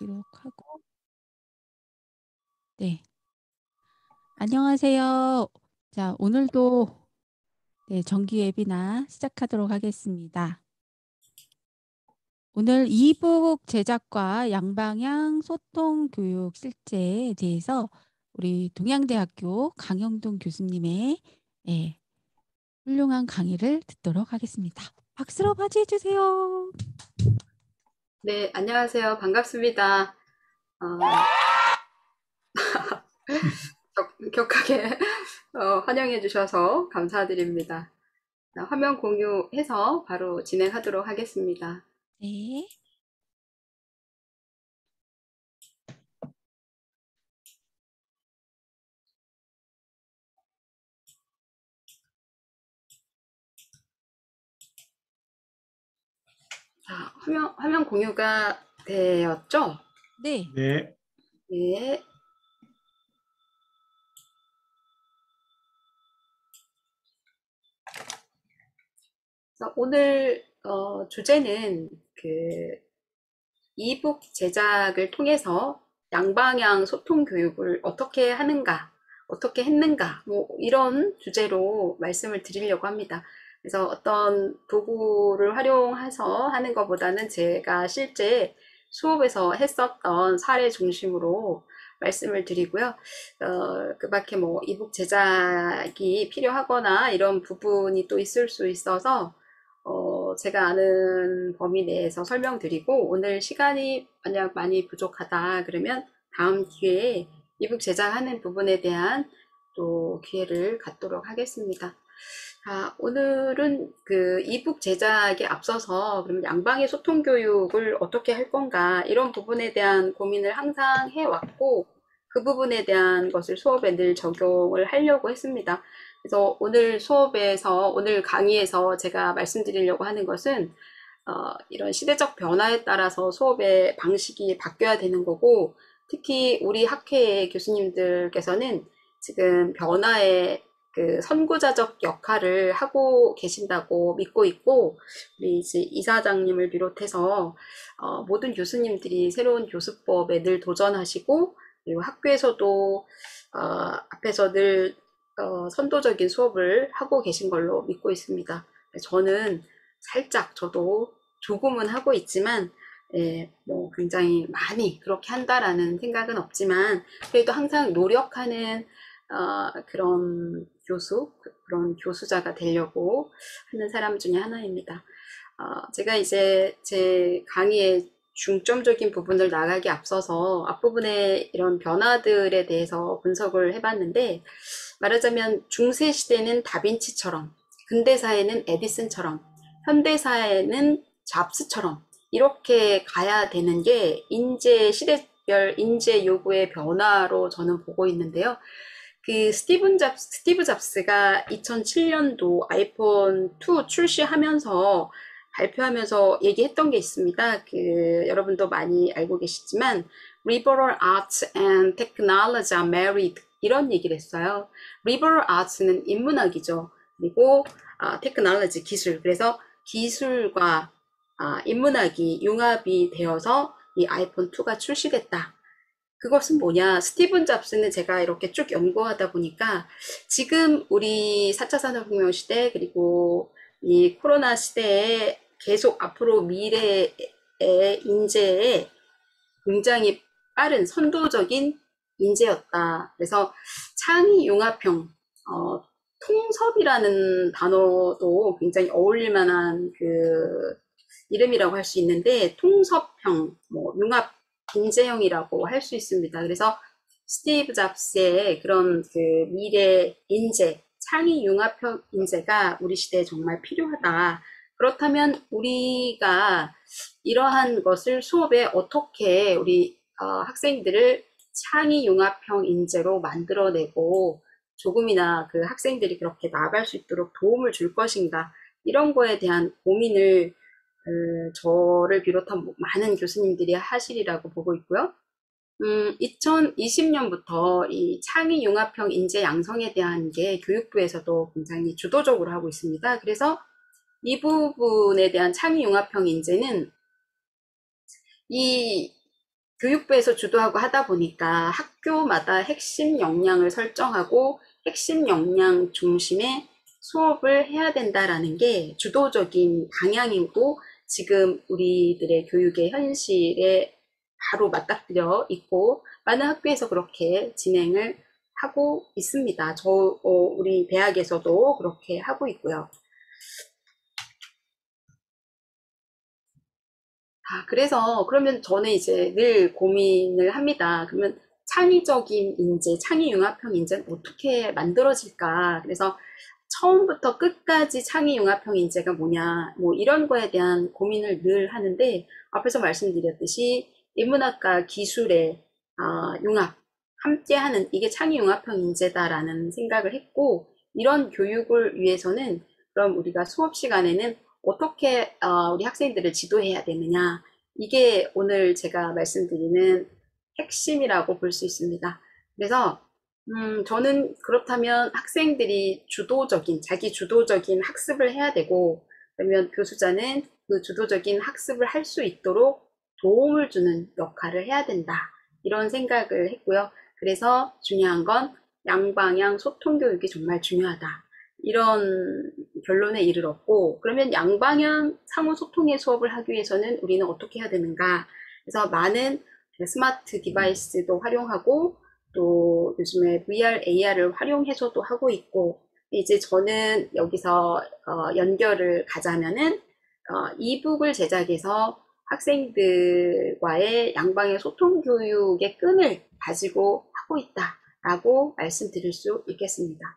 기록하고. 네. 안녕하세요. 자, 오늘도 정기 웨비나 시작하도록 하겠습니다. 오늘 이북 제작과 양방향 소통 교육 실제에 대해서 우리 동양대학교 강영동 교수님의 훌륭한 강의를 듣도록 하겠습니다. 박수로 맞이해 주세요. 네, 안녕하세요. 반갑습니다. 격하게 환영해 주셔서 감사드립니다. 화면 공유해서 바로 진행하도록 하겠습니다. 네. 자, 화면 공유가 되었죠? 네. 네. 네. 오늘 주제는 이북 제작을 통해서 양방향 소통 교육을 어떻게 하는가, 어떻게 했는가, 뭐 이런 주제로 말씀을 드리려고 합니다. 그래서 어떤 도구를 활용해서 하는 것보다는 제가 실제 수업에서 했었던 사례 중심으로 말씀을 드리고요. 그 밖에 뭐 이북 제작이 필요하거나 이런 부분이 또 있을 수 있어서 제가 아는 범위 내에서 설명드리고, 오늘 시간이 만약 많이 부족하다 그러면 다음 기회에 이북 제작하는 부분에 대한 또 기회를 갖도록 하겠습니다. 오늘은 그 이북 제작에 앞서서 그럼 양방의 소통 교육을 어떻게 할 건가, 이런 부분에 대한 고민을 항상 해왔고, 그 부분에 대한 것을 수업에 늘 적용을 하려고 했습니다. 그래서 오늘 강의에서 제가 말씀드리려고 하는 것은 이런 시대적 변화에 따라서 수업의 방식이 바뀌어야 되는 거고, 특히 우리 학회의 교수님들께서는 지금 변화의 그 선구자적 역할을 하고 계신다고 믿고 있고, 우리 이제 이사장님을 비롯해서 모든 교수님들이 새로운 교수법에 늘 도전하시고, 그리고 학교에서도 앞에서 늘 선도적인 수업을 하고 계신 걸로 믿고 있습니다. 저는 살짝, 저도 조금은 하고 있지만, 뭐 굉장히 많이 그렇게 한다라는 생각은 없지만, 그래도 항상 노력하는 그런 그런 교수자가 되려고 하는 사람 중에 하나입니다. 제가 이제 제 강의의 중점적인 부분을 나가기 앞서서 앞부분에 이런 변화들에 대해서 분석을 해봤는데, 말하자면 중세 시대는 다빈치처럼, 근대사에는 에디슨처럼, 현대사에는 잡스처럼 이렇게 가야 되는 게 시대별 인재 요구의 변화로 저는 보고 있는데요. 그 스티브 잡스가 2007년도 아이폰 2 출시하면서 발표하면서 얘기했던 게 있습니다. 여러분도 많이 알고 계시지만 liberal arts and technology are married, 이런 얘기를 했어요. liberal arts는 인문학이죠. 그리고 technology, 기술. 그래서 기술과 인문학이 융합이 되어서 이 아이폰 2가 출시됐다. 그것은 뭐냐? 스티븐 잡스는 제가 이렇게 쭉 연구하다 보니까 지금 우리 4차 산업혁명 시대, 그리고 이 코로나 시대에 계속 앞으로 미래의 인재에 굉장히 빠른 선도적인 인재였다. 그래서 창의 융합형, 통섭이라는 단어도 굉장히 어울릴 만한 이름이라고 할 수 있는데, 통섭형, 뭐 융합 인재형이라고 할 수 있습니다. 그래서 스티브 잡스의 그런 미래 인재, 창의 융합형 인재가 우리 시대에 정말 필요하다. 그렇다면 우리가 이러한 것을 수업에 어떻게 우리 학생들을 창의 융합형 인재로 만들어내고 조금이나 그 학생들이 그렇게 나아갈 수 있도록 도움을 줄 것인가, 이런 거에 대한 고민을 저를 비롯한 많은 교수님들이 하시리라고 보고 있고요. 2020년부터 이 창의 융합형 인재 양성에 대한 게 교육부에서도 굉장히 주도적으로 하고 있습니다. 그래서 이 부분에 대한 창의 융합형 인재는 이 교육부에서 주도하고 하다 보니까 학교마다 핵심 역량을 설정하고 핵심 역량 중심의 수업을 해야 된다라는 게 주도적인 방향이고 지금 우리들의 교육의 현실에 바로 맞닥뜨려 있고 많은 학교에서 그렇게 진행을 하고 있습니다. 우리 대학에서도 그렇게 하고 있고요. 그러면 저는 이제 늘 고민을 합니다. 그러면 창의적인 인재, 창의융합형 인재는 어떻게 만들어질까? 그래서 처음부터 끝까지 창의융합형 인재가 뭐냐, 뭐 이런 거에 대한 고민을 늘 하는데, 앞에서 말씀드렸듯이 인문학과 기술의 융합, 함께하는 이게 창의융합형 인재다라는 생각을 했고, 이런 교육을 위해서는 그럼 우리가 수업 시간에는 어떻게 우리 학생들을 지도해야 되느냐. 이게 오늘 제가 말씀드리는 핵심이라고 볼 수 있습니다. 그래서 저는 그렇다면 학생들이 자기 주도적인 학습을 해야 되고, 그러면 교수자는 그 주도적인 학습을 할 수 있도록 도움을 주는 역할을 해야 된다. 이런 생각을 했고요. 그래서 중요한 건 양방향 소통 교육이 정말 중요하다. 이런 결론에 이르렀고, 그러면 양방향 상호 소통의 수업을 하기 위해서는 우리는 어떻게 해야 되는가? 그래서 많은 스마트 디바이스도 활용하고, 또 요즘에 VR, AR을 활용해서도 하고 있고, 이제 저는 여기서 연결을 가자면은 이북을 제작해서 학생들과의 양방의 소통 교육의 끈을 가지고 하고 있다라고 말씀드릴 수 있겠습니다.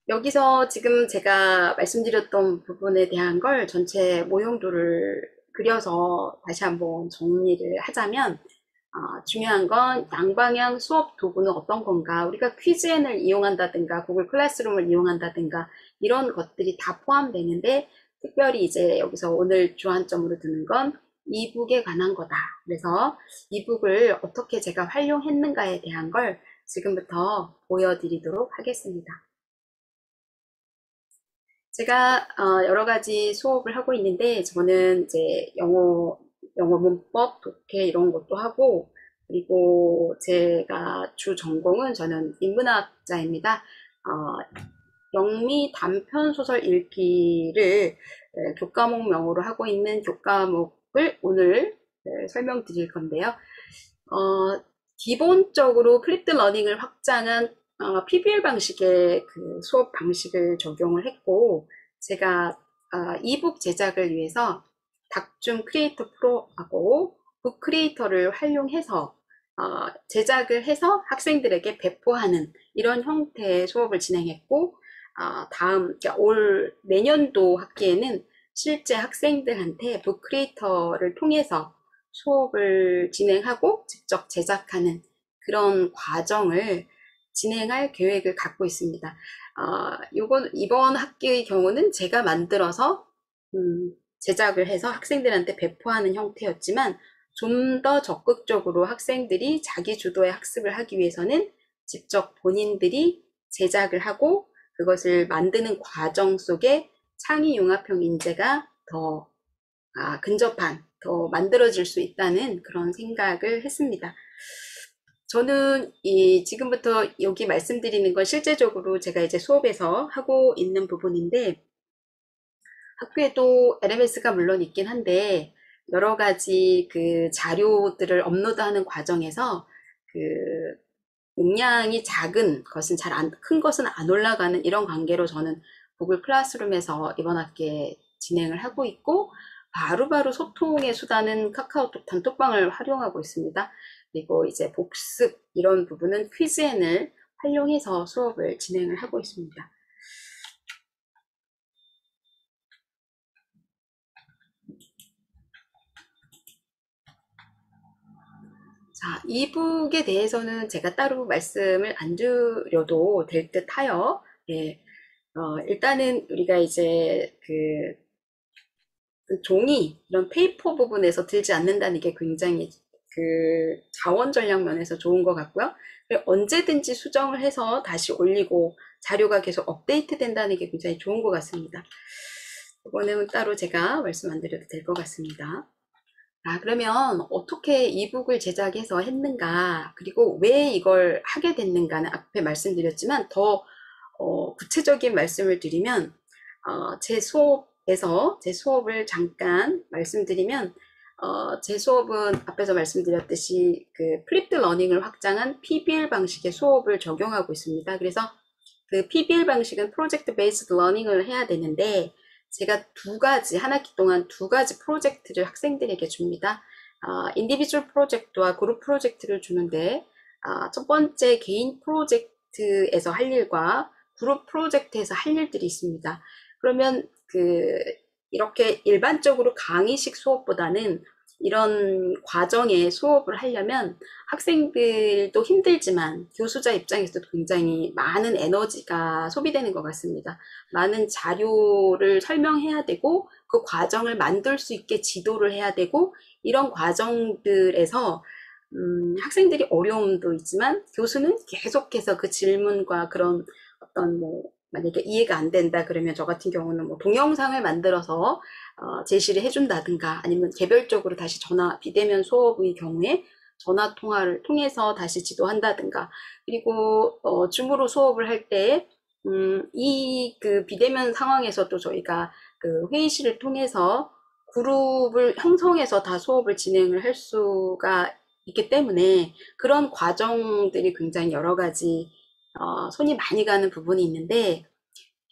여기서 지금 제가 말씀드렸던 부분에 대한 걸 전체 모형도를 그려서 다시 한번 정리를 하자면 중요한 건 양방향 수업 도구는 어떤 건가? 우리가 퀴즈엔을 이용한다든가 구글 클래스룸을 이용한다든가 이런 것들이 다 포함되는데 특별히 이제 여기서 오늘 주안점으로 두는 건 이북에 관한 거다. 그래서 이북을 어떻게 제가 활용했는가에 대한 걸 지금부터 보여드리도록 하겠습니다. 제가 여러 가지 수업을 하고 있는데 저는 이제 영어 문법, 독해 이런 것도 하고 그리고 제가 주 전공은 저는 인문학자입니다. 영미 단편 소설 읽기를 교과목명으로 하고 있는 교과목을 오늘 설명드릴 건데요. 기본적으로 플립드 러닝을 확장한 PBL 방식의 그 수업 방식을 적용을 했고 제가 이북 제작을 위해서 닥줌 크리에이터 프로하고 북 크리에이터를 활용해서 제작을 해서 학생들에게 배포하는 이런 형태의 수업을 진행했고 그러니까 올 내년도 학기에는 실제 학생들한테 북 크리에이터를 통해서 수업을 진행하고 직접 제작하는 그런 과정을 진행할 계획을 갖고 있습니다. 이번 학기의 경우는 제가 만들어서 제작을 해서 학생들한테 배포하는 형태였지만 좀 더 적극적으로 학생들이 자기 주도의 학습을 하기 위해서는 직접 본인들이 제작을 하고 그것을 만드는 과정 속에 창의융합형 인재가 더 근접한, 더 만들어질 수 있다는 그런 생각을 했습니다. 저는 지금부터 여기 말씀드리는 건 실제적으로 제가 이제 수업에서 하고 있는 부분인데 학교에도 LMS가 물론 있긴 한데 여러 가지 그 자료들을 업로드하는 과정에서 그 용량이 작은 것은 큰 것은 안 올라가는 이런 관계로 저는 구글 클래스룸에서 이번 학기에 진행을 하고 있고 바로바로 소통의 수단은 카카오톡 단톡방을 활용하고 있습니다. 그리고 이제 복습 이런 부분은 퀴즈엔을 활용해서 수업을 진행을 하고 있습니다. 자, 이북에 대해서는 제가 따로 말씀을 안 드려도 될 듯하여, 예, 일단은 우리가 이제 그 종이, 이런 페이퍼 부분에서 들지 않는다는 게 굉장히 그 자원 전략 면에서 좋은 것 같고요. 언제든지 수정을 해서 다시 올리고 자료가 계속 업데이트 된다는 게 굉장히 좋은 것 같습니다. 이거는 따로 제가 말씀 안 드려도 될 것 같습니다. 그러면 어떻게 이북을 제작해서 했는가, 그리고 왜 이걸 하게 됐는가는 앞에 말씀드렸지만 더 구체적인 말씀을 드리면 제 수업을 잠깐 말씀드리면 제 수업은 앞에서 말씀드렸듯이 그 플립드 러닝을 확장한 PBL 방식의 수업을 적용하고 있습니다. 그래서 그 PBL 방식은 프로젝트 베이스드 러닝을 해야 되는데 제가 한 학기 동안 두 가지 프로젝트를 학생들에게 줍니다. 인디비주얼 프로젝트와 그룹 프로젝트를 주는데 첫 번째 개인 프로젝트에서 할 일과 그룹 프로젝트에서 할 일들이 있습니다. 그러면 이렇게 일반적으로 강의식 수업보다는 이런 과정의 수업을 하려면 학생들도 힘들지만 교수자 입장에서도 굉장히 많은 에너지가 소비되는 것 같습니다. 많은 자료를 설명해야 되고 그 과정을 만들 수 있게 지도를 해야 되고 이런 과정들에서 학생들이 어려움도 있지만 교수는 계속해서 그 질문과 그런 어떤 만약에 이해가 안 된다 그러면 저 같은 경우는 동영상을 만들어서 제시를 해준다든가 아니면 개별적으로 다시 비대면 수업의 경우에 전화 통화를 통해서 다시 지도한다든가 그리고 줌으로 수업을 할 때 그 비대면 상황에서도 저희가 그 회의실을 통해서 그룹을 형성해서 다 수업을 진행을 할 수가 있기 때문에 그런 과정들이 굉장히 여러 가지 손이 많이 가는 부분이 있는데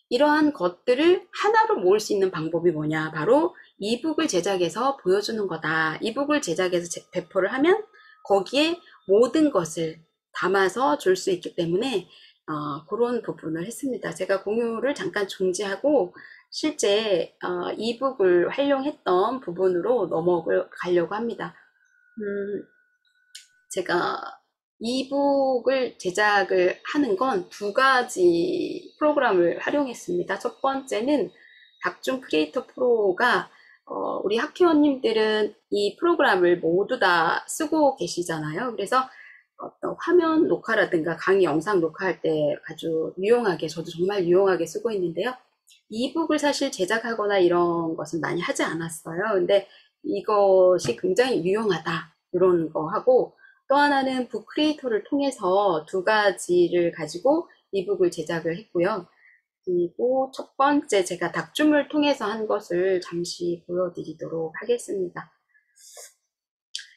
이러한 것들을 하나로 모을 수 있는 방법이 뭐냐? 바로 이북을 제작해서 보여주는 거다. 이북을 제작해서 배포를 하면 거기에 모든 것을 담아서 줄 수 있기 때문에 그런 부분을 했습니다. 제가 공유를 잠깐 중지하고 실제 이북을 활용했던 부분으로 넘어가려고 합니다. 제가 이북을 제작을 하는 건 두 가지 프로그램을 활용했습니다. 첫 번째는 닥중 크리에이터 프로가 우리 학회원님들은 이 프로그램을 모두 다 쓰고 계시잖아요. 그래서 어떤 화면 녹화라든가 강의 영상 녹화할 때 아주 유용하게, 저도 정말 유용하게 쓰고 있는데요. 이북을 사실 제작하거나 이런 것은 많이 하지 않았어요. 근데 이것이 굉장히 유용하다. 이런 거 하고 또 하나는 북 크리에이터를 통해서 두 가지를 가지고 이북을 제작을 했고요. 그리고 첫 번째 제가 닥줌을 통해서 한 것을 잠시 보여드리도록 하겠습니다.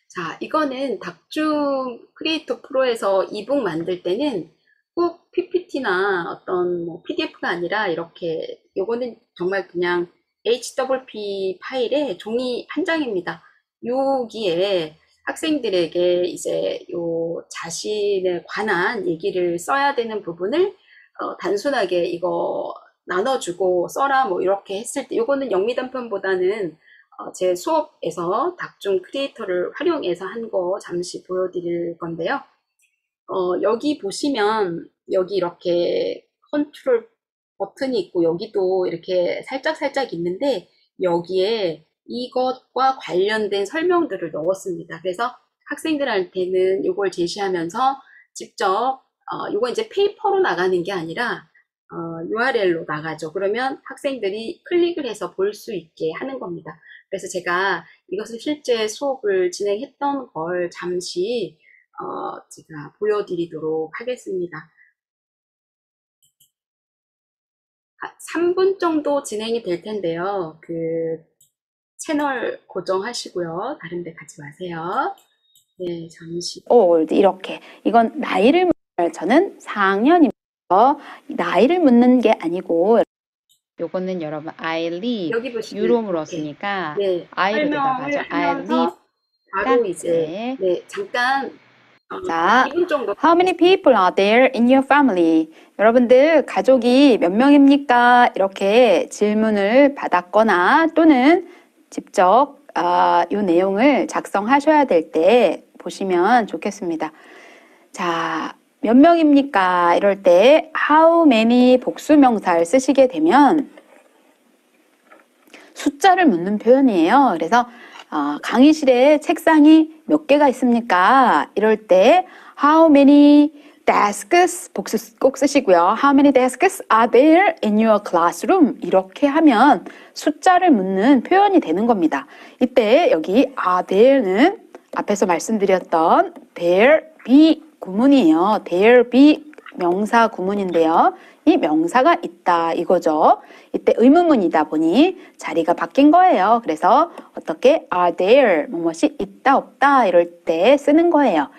자, 이거는 닥줌 크리에이터 프로에서 이북 만들 때는 꼭 PPT나 어떤 PDF가 아니라 이렇게 요거는 정말 그냥 HWP 파일에 종이 한 장입니다. 여기에 학생들에게 이제 자신에 관한 얘기를 써야 되는 부분을 단순하게 이거 나눠주고 써라 이렇게 했을 때 요거는 영미단편보다는 제 수업에서 닥중 크리에이터를 활용해서 한 거 잠시 보여드릴 건데요. 여기 보시면 여기 이렇게 컨트롤 버튼이 있고 여기도 이렇게 살짝 있는데 여기에 이것과 관련된 설명들을 넣었습니다. 그래서 학생들한테는 이걸 제시하면서 직접 이거 이제 페이퍼로 나가는 게 아니라 URL로 나가죠. 그러면 학생들이 클릭을 해서 볼 수 있게 하는 겁니다. 그래서 제가 이것을 실제 수업을 진행했던 걸 잠시 제가 보여드리도록 하겠습니다. 3분 정도 진행이 될 텐데요. 채널 고정하시고요. 다른 데 가지 마세요. 네, 잠시. 이렇게. 이건 나이를 저는 4학년입니다. 나이를 묻는 게 아니고 요거는 여러분 I live 유로 물었으니까 네, I로 대답하죠. I live 바로 이제 잠깐 자, 2분 정도. How many people are there in your family? 여러분들 가족이 몇 명입니까? 이렇게 질문을 받았거나 또는 직접 이 내용을 작성하셔야 될 때 보시면 좋겠습니다. 자, 몇 명입니까? 이럴 때 how many 복수명사를 쓰시게 되면 숫자를 묻는 표현이에요. 그래서 강의실에 책상이 몇 개가 있습니까? 이럴 때 how many desks 복수 꼭 쓰시고요. How many desks are there in your classroom? 이렇게 하면 숫자를 묻는 표현이 되는 겁니다. 이때 여기 are there는 앞에서 말씀드렸던 there be 구문이에요. there be 명사 구문인데요. 이 명사가 있다 이거죠. 이때 의문문이다 보니 자리가 바뀐 거예요. 그래서 어떻게 are there 무엇이 있다 없다 이럴 때 쓰는 거예요.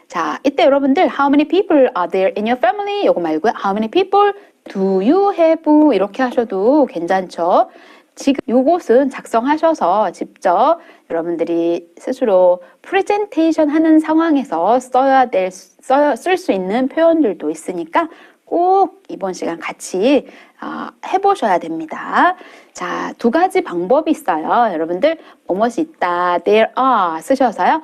자, 이때 여러분들 how many people are there in your family? 요거 말고요. how many people do you have? 이렇게 하셔도 괜찮죠. 지금 요것은 작성하셔서 직접 여러분들이 스스로 프레젠테이션 하는 상황에서 쓸 수 있는 표현들도 있으니까 꼭 이번 시간 같이 해보셔야 됩니다. 자, 두 가지 방법이 있어요. 여러분들 뭐뭇이 있다, there are 쓰셔서요.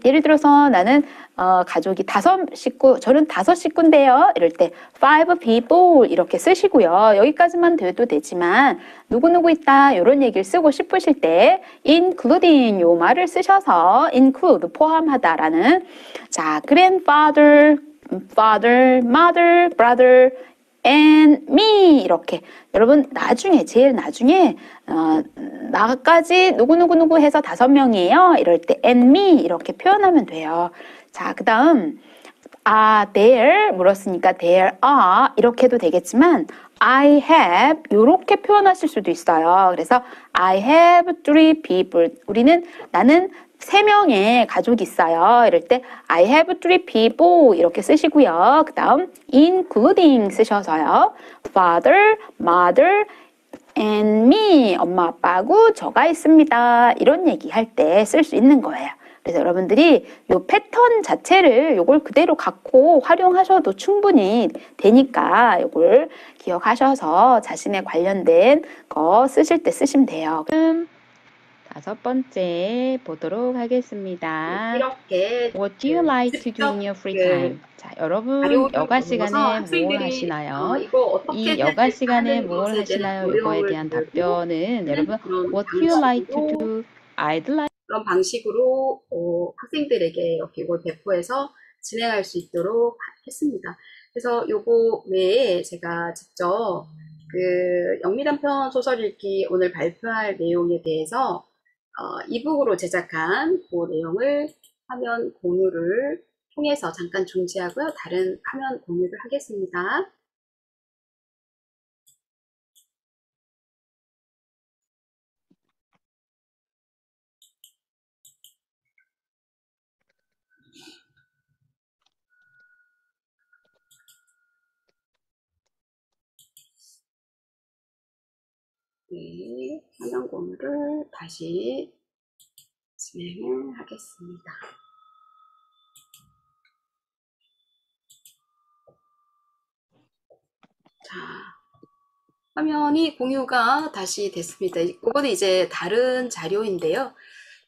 예를 들어서 나는 가족이 5식구, 저는 5식구인데요. 이럴 때 5 people 이렇게 쓰시고요. 여기까지만 돼도 되지만 누구누구 있다 이런 얘기를 쓰고 싶으실 때 including 요 말을 쓰셔서 include 포함하다라는 자, grandfather, father, mother, brother, and me 이렇게 여러분 나중에 제일 나중에 나까지 누구누구 해서 5명이에요. 이럴 때 and me 이렇게 표현하면 돼요. 자, 그 다음 are there 물었으니까 there are 이렇게 해도 되겠지만 I have 이렇게 표현하실 수도 있어요. 그래서 I have 3 people 나는 3명의 가족이 있어요. 이럴 때 I have 3 people 이렇게 쓰시고요. 그 다음 including 쓰셔서요. father, mother, and me 엄마 아빠하고 저가 있습니다. 이런 얘기할 때 쓸 수 있는 거예요. 그래서 여러분들이 요 패턴 자체를 요걸 그대로 갖고 활용하셔도 충분히 되니까 요걸 기억하셔서 자신의 관련된 거 쓰실 때 쓰시면 돼요. 그럼 5번째 보도록 하겠습니다. 이렇게 What do you like to do in your free time? 자, 여러분 여가 시간에 뭘 하시나요? 이 여가 시간에 뭘 하시나요? 이거에 대한 답변은 여러분 What do you like to do? I'd like 그런 방식으로 학생들에게 이렇게 이걸 배포해서 진행할 수 있도록 했습니다. 그래서 요거 외에 제가 직접 그 영미단편 소설 읽기 오늘 발표할 내용에 대해서 이북으로 제작한 그 내용을 화면 공유를 통해서 잠깐 중지하고요. 다른 화면 공유를 하겠습니다. 네, 화면 공유를 다시 진행을 하겠습니다. 자, 화면이 공유가 다시 됐습니다. 이거는 이제 다른 자료인데요.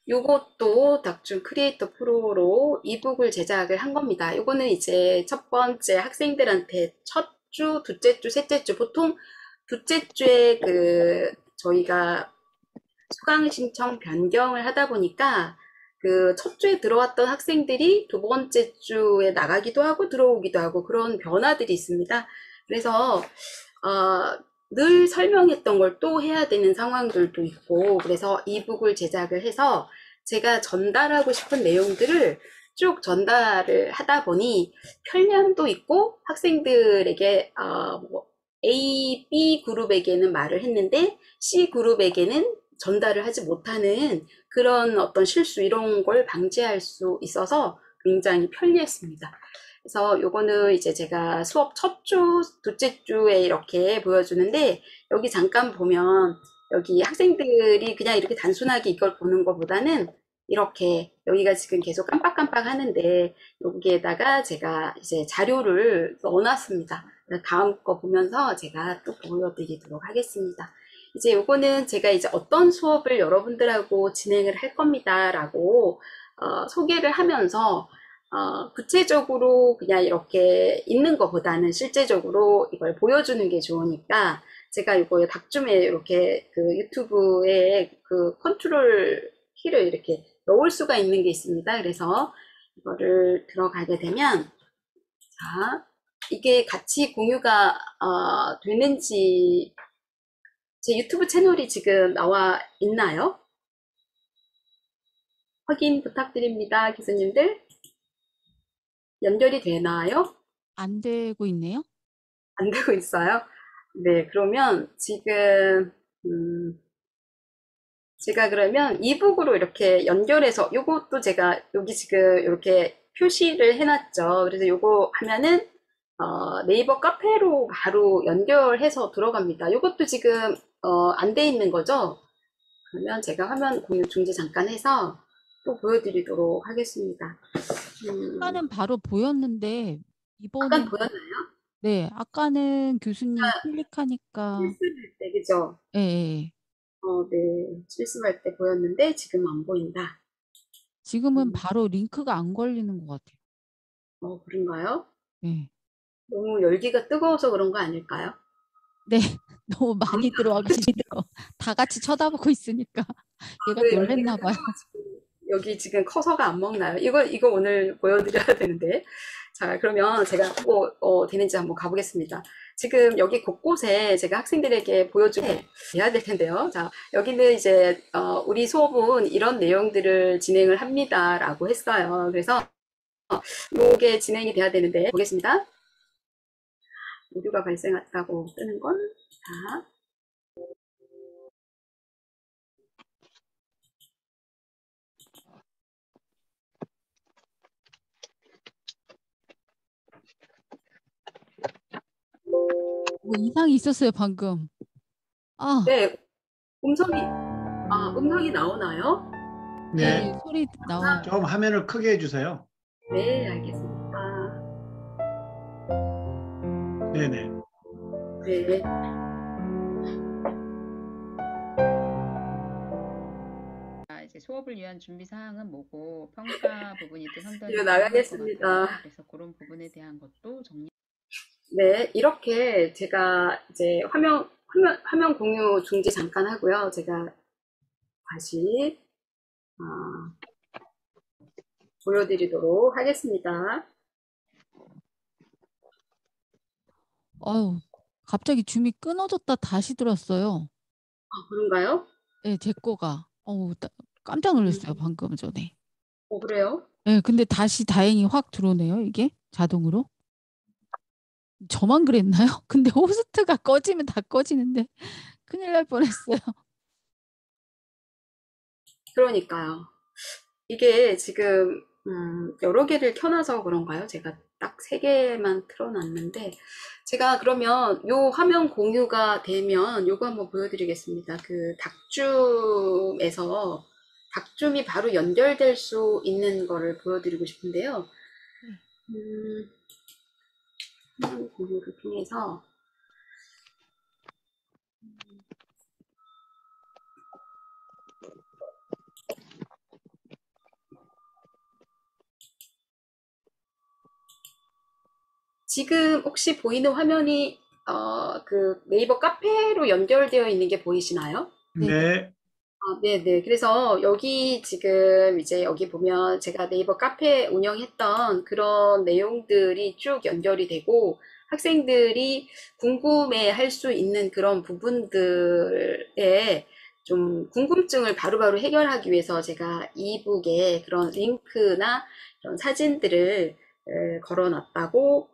이것도 닥준 크리에이터 프로로 이북을 제작을 한 겁니다. 이거는 이제 첫 번째 학생들한테 첫 주, 둘째 주, 셋째 주, 보통 둘째 주에 저희가 수강 신청 변경을 하다 보니까 그 첫 주에 들어왔던 학생들이 두 번째 주에 나가기도 하고 들어오기도 하고 그런 변화들이 있습니다. 그래서 늘 설명했던 걸 또 해야 되는 상황들도 있고 그래서 이북을 제작을 해서 제가 전달하고 싶은 내용들을 쭉 전달을 하다 보니 편리함도 있고 학생들에게 A, B 그룹에게는 말을 했는데 C 그룹에게는 전달을 하지 못하는 그런 어떤 실수 이런 걸 방지할 수 있어서 굉장히 편리했습니다. 그래서 요거는 이제 제가 수업 첫 주, 둘째 주에 이렇게 보여주는데 여기 잠깐 보면 여기 학생들이 그냥 이렇게 단순하게 이걸 보는 것보다는 이렇게 여기가 지금 계속 깜빡깜빡 하는데 여기에다가 제가 이제 자료를 넣어놨습니다. 다음 거 보면서 제가 또 보여드리도록 하겠습니다. 이제 요거는 제가 이제 어떤 수업을 여러분들하고 진행을 할 겁니다 라고 소개를 하면서 구체적으로 그냥 이렇게 있는 것보다는 실제적으로 이걸 보여주는 게 좋으니까 제가 이거 닥줌에 이렇게 그 유튜브에 그 컨트롤 키를 이렇게 넣을 수가 있는 게 있습니다. 그래서 이거를 들어가게 되면 자, 이게 같이 공유가 되는지 제 유튜브 채널이 지금 나와 있나요? 확인 부탁드립니다, 교수님들. 연결이 되나요? 안 되고 있네요. 안 되고 있어요? 네, 그러면 지금 제가 그러면 이북으로 이렇게 연결해서 요것도 제가 여기 지금 이렇게 표시를 해놨죠. 그래서 요거 하면은 네이버 카페로 바로 연결해서 들어갑니다. 요것도 지금 안 돼 있는 거죠? 그러면 제가 화면 공유 중지 잠깐 해서 또 보여드리도록 하겠습니다. 아까는 바로 보였는데 잠깐 이번엔 보였나요? 네, 아까는 교수님 클릭하니까 실습할 때, 그죠? 예, 예. 네. 실습할 때 보였는데 지금 안 보인다. 지금은 바로 링크가 안 걸리는 것 같아요. 그런가요? 네. 너무 열기가 뜨거워서 그런 거 아닐까요? 네, 너무 많이 들어와가지고 다 같이 쳐다보고 있으니까 얘가 그 놀랬나 열기가 봐요. 뜨거워가지고 여기 지금 커서가 안 먹나요? 이거 오늘 보여드려야 되는데. 자, 그러면 제가 뭐 되는지 한번 가보겠습니다. 지금 여기 곳곳에 제가 학생들에게 보여주게 해야 될 텐데요. 자, 여기는 이제 우리 수업은 이런 내용들을 진행을 합니다라고 했어요. 그래서 이게 진행이 돼야 되는데 보겠습니다. 오류가 발생했다고 뜨는 건 자. 뭐 이상이 있었어요, 방금. 아, 네, 음성이 나오나요? 네, 네, 소리 나와요. 좀 화면을 크게 해주세요. 네, 알겠습니다. 네네. 네. 이제 수업을 위한 준비 사항은 뭐고 평가 부분이 또 상당히 이거 중요할 것 나가겠습니다. 같아요. 그래서 그런 부분에 대한 것도 정리. 네, 이렇게 제가 이제 화면 공유 중지 잠깐 하고요. 제가 다시 보여드리도록 하겠습니다. 아유, 갑자기 줌이 끊어졌다 다시 들었어요. 그런가요? 네, 제 거가. 깜짝 놀랐어요, 방금 전에. 그래요? 네, 근데 다시 다행히 확 들어오네요, 이게 자동으로. 저만 그랬나요? 근데 호스트가 꺼지면 다 꺼지는데 큰일 날 뻔했어요. 그러니까요. 이게 지금 여러 개를 켜놔서 그런가요? 제가 딱 3개만 틀어놨는데 제가 그러면 요 화면 공유가 되면 요거 한번 보여드리겠습니다. 그 닥줌이 바로 연결될 수 있는 거를 보여드리고 싶은데요. 화면 공유를 통해서 지금 혹시 보이는 화면이 그 네이버 카페로 연결되어 있는 게 보이시나요? 네, 네네. 그래서 여기 지금 이제 여기 보면 제가 네이버 카페 운영했던 그런 내용들이 쭉 연결이 되고 학생들이 궁금해 할 수 있는 그런 부분들에 좀 궁금증을 바로바로 해결하기 위해서 제가 이북에 그런 링크나 이런 사진들을 걸어 놨다고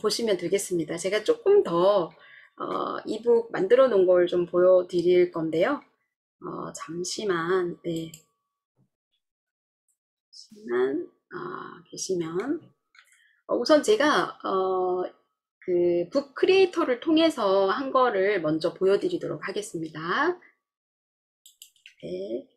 보시면 되겠습니다. 제가 조금 더 이북 만들어 놓은 걸 좀 보여드릴 건데요. 잠시만, 네. 잠시만, 계시면. 우선 제가, 그, 북 크리에이터를 통해서 한 거를 먼저 보여드리도록 하겠습니다. 네.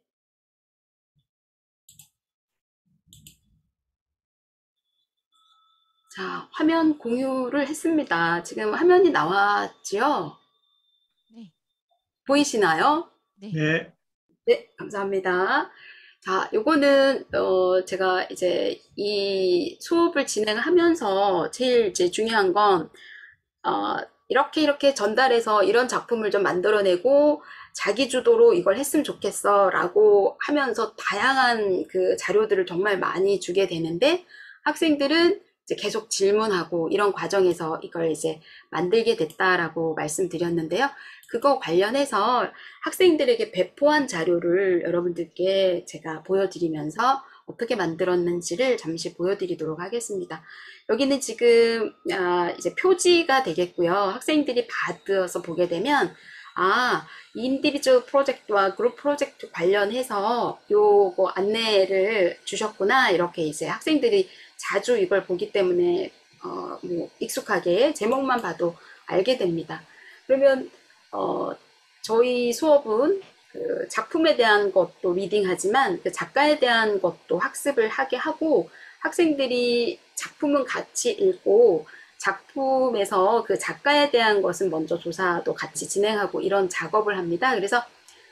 자, 화면 공유를 했습니다. 지금 화면이 나왔지요? 네, 보이시나요? 네. 네, 네, 감사합니다. 자, 요거는 제가 이제 이 수업을 진행하면서 제일 이제 중요한 건 이렇게 전달해서 이런 작품을 좀 만들어내고 자기 주도로 이걸 했으면 좋겠어 라고 하면서 다양한 그 자료들을 정말 많이 주게 되는데 학생들은 이제 계속 질문하고 이런 과정에서 이걸 이제 만들게 됐다라고 말씀드렸는데요. 그거 관련해서 학생들에게 배포한 자료를 여러분들께 제가 보여드리면서 어떻게 만들었는지를 잠시 보여드리도록 하겠습니다. 여기는 지금 이제 표지가 되겠고요. 학생들이 받아서 보게 되면 인디비주얼 프로젝트와 그룹 프로젝트 관련해서 요거 안내를 주셨구나. 이렇게 이제 학생들이 자주 이걸 보기 때문에 뭐 익숙하게 제목만 봐도 알게 됩니다. 그러면 저희 수업은 그 작품에 대한 것도 리딩하지만 그 작가에 대한 것도 학습을 하게 하고 학생들이 작품은 같이 읽고 작품에서 그 작가에 대한 것은 먼저 조사도 같이 진행하고 이런 작업을 합니다. 그래서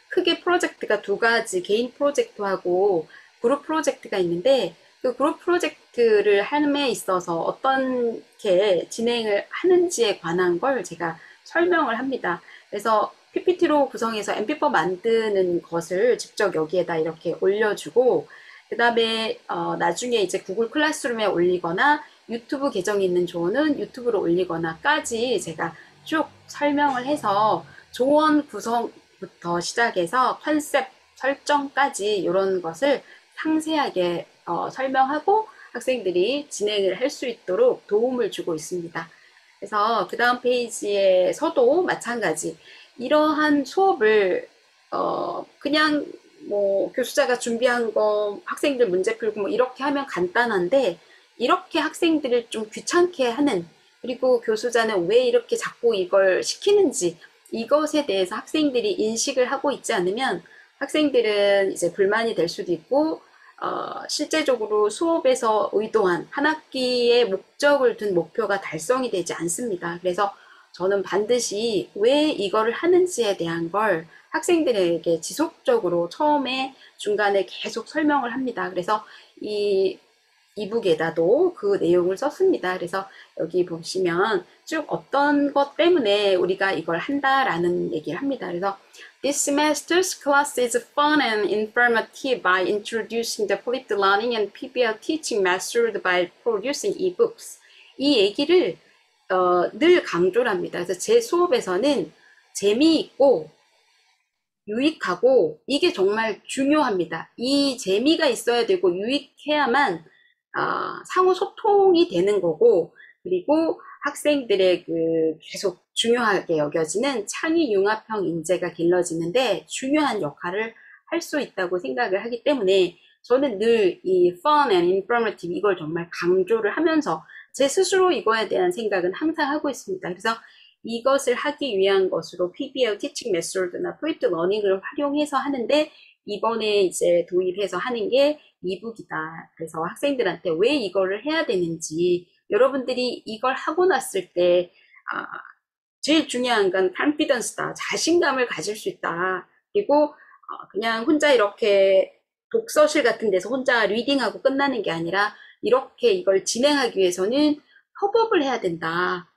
크게 프로젝트가 두 가지, 개인 프로젝트하고 그룹 프로젝트가 있는데 그 그룹 프로젝트를 함에 있어서 어떻게 진행을 하는지에 관한 걸 제가 설명을 합니다. 그래서 PPT로 구성해서 MP4 만드는 것을 직접 여기에다 이렇게 올려주고 그 다음에 나중에 이제 구글 클래스룸에 올리거나 유튜브 계정이 있는 조언은 유튜브로 올리거나까지 제가 쭉 설명을 해서 조언 구성부터 시작해서 컨셉 설정까지 이런 것을 상세하게 설명하고 학생들이 진행을 할 수 있도록 도움을 주고 있습니다. 그래서 그 다음 페이지에서도 마찬가지 이러한 수업을 그냥 뭐 교수자가 준비한 거 학생들 문제 풀고 뭐 이렇게 하면 간단한데 이렇게 학생들을 좀 귀찮게 하는 그리고 교수자는 왜 이렇게 자꾸 이걸 시키는지 이것에 대해서 학생들이 인식을 하고 있지 않으면 학생들은 이제 불만이 될 수도 있고 실제적으로 수업에서 의도한 한 학기의 목적을 둔 목표가 달성이 되지 않습니다. 그래서 저는 반드시 왜 이거를 하는지에 대한 걸 학생들에게 지속적으로 처음에 중간에 계속 설명을 합니다. 그래서 이 이북에다도 그 내용을 썼습니다. 그래서 여기 보시면 쭉 어떤 것 때문에 우리가 이걸 한다라는 얘기를 합니다. 그래서 This semester's class is fun and informative by introducing the flipped learning and PBL teaching method by producing ebooks. 이 얘기를 늘 강조를 합니다. 그래서 제 수업에서는 재미있고 유익하고 이게 정말 중요합니다. 이 재미가 있어야 되고 유익해야만 상호 소통이 되는 거고 그리고 학생들의 그 계속 중요하게 여겨지는 창의 융합형 인재가 길러지는데 중요한 역할을 할 수 있다고 생각을 하기 때문에 저는 늘 이 fun and informative 이걸 정말 강조를 하면서 제 스스로 이거에 대한 생각은 항상 하고 있습니다. 그래서 이것을 하기 위한 것으로 PBL Teaching Method나 Flipped Learning을 활용해서 하는데 이번에 이제 도입해서 하는 게 이북이다. 그래서 학생들한테 왜 이거를 해야 되는지 여러분들이 이걸 하고 났을 때 제일 중요한 건 confidence다. 자신감을 가질 수 있다. 그리고 그냥 혼자 이렇게 독서실 같은 데서 혼자 리딩하고 끝나는 게 아니라 이렇게 이걸 진행하기 위해서는 협업을 해야 된다.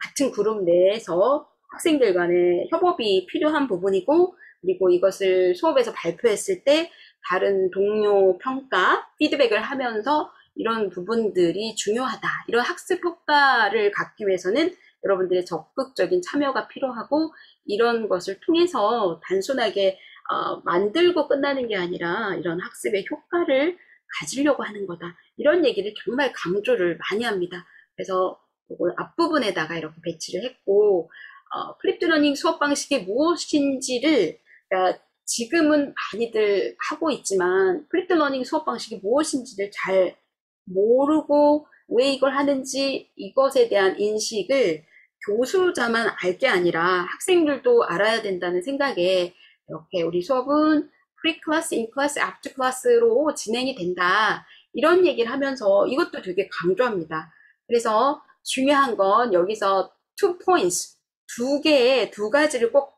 같은 그룹 내에서 학생들 간의 협업이 필요한 부분이고 그리고 이것을 수업에서 발표했을 때 다른 동료 평가, 피드백을 하면서 이런 부분들이 중요하다. 이런 학습 효과를 갖기 위해서는 여러분들의 적극적인 참여가 필요하고 이런 것을 통해서 단순하게 만들고 끝나는 게 아니라 이런 학습의 효과를 가지려고 하는 거다. 이런 얘기를 정말 강조를 많이 합니다. 그래서 이걸 앞부분에다가 이렇게 배치를 했고 플립드 러닝 수업 방식이 무엇인지를 그러니까 지금은 많이들 하고 있지만 플립드 러닝 수업 방식이 무엇인지를 잘 모르고 왜 이걸 하는지 이것에 대한 인식을 교수자만 알 게 아니라 학생들도 알아야 된다는 생각에 이렇게 우리 수업은 프리클래스, 인클래스, 애프터클래스로 진행이 된다. 이런 얘기를 하면서 이것도 되게 강조합니다. 그래서 중요한 건 여기서 2 points, 두 가지를 꼭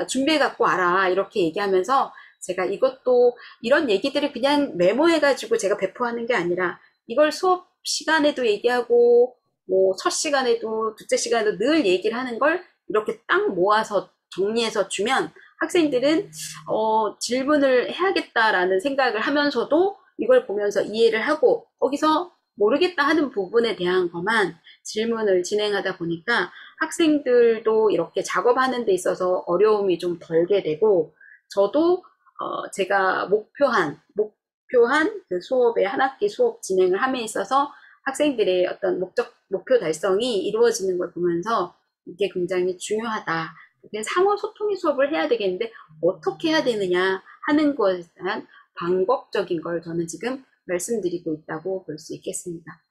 준비해 갖고 와라. 이렇게 얘기하면서 제가 이것도 이런 얘기들을 그냥 메모해가지고 제가 배포하는 게 아니라 이걸 수업 시간에도 얘기하고 뭐 첫 시간에도 둘째 시간에도 늘 얘기를 하는 걸 이렇게 딱 모아서 정리해서 주면 학생들은 질문을 해야겠다라는 생각을 하면서도 이걸 보면서 이해를 하고 거기서 모르겠다 하는 부분에 대한 것만 질문을 진행하다 보니까 학생들도 이렇게 작업하는 데 있어서 어려움이 좀 덜게 되고, 저도 제가 목표한 그 수업의 한 학기 수업 진행을 함에 있어서 학생들의 어떤 목표 달성이 이루어지는 걸 보면서 이게 굉장히 중요하다. 상호 소통의 수업을 해야 되겠는데 어떻게 해야 되느냐 하는 것에 대한 방법적인 걸 저는 지금 말씀드리고 있다고 볼 수 있겠습니다.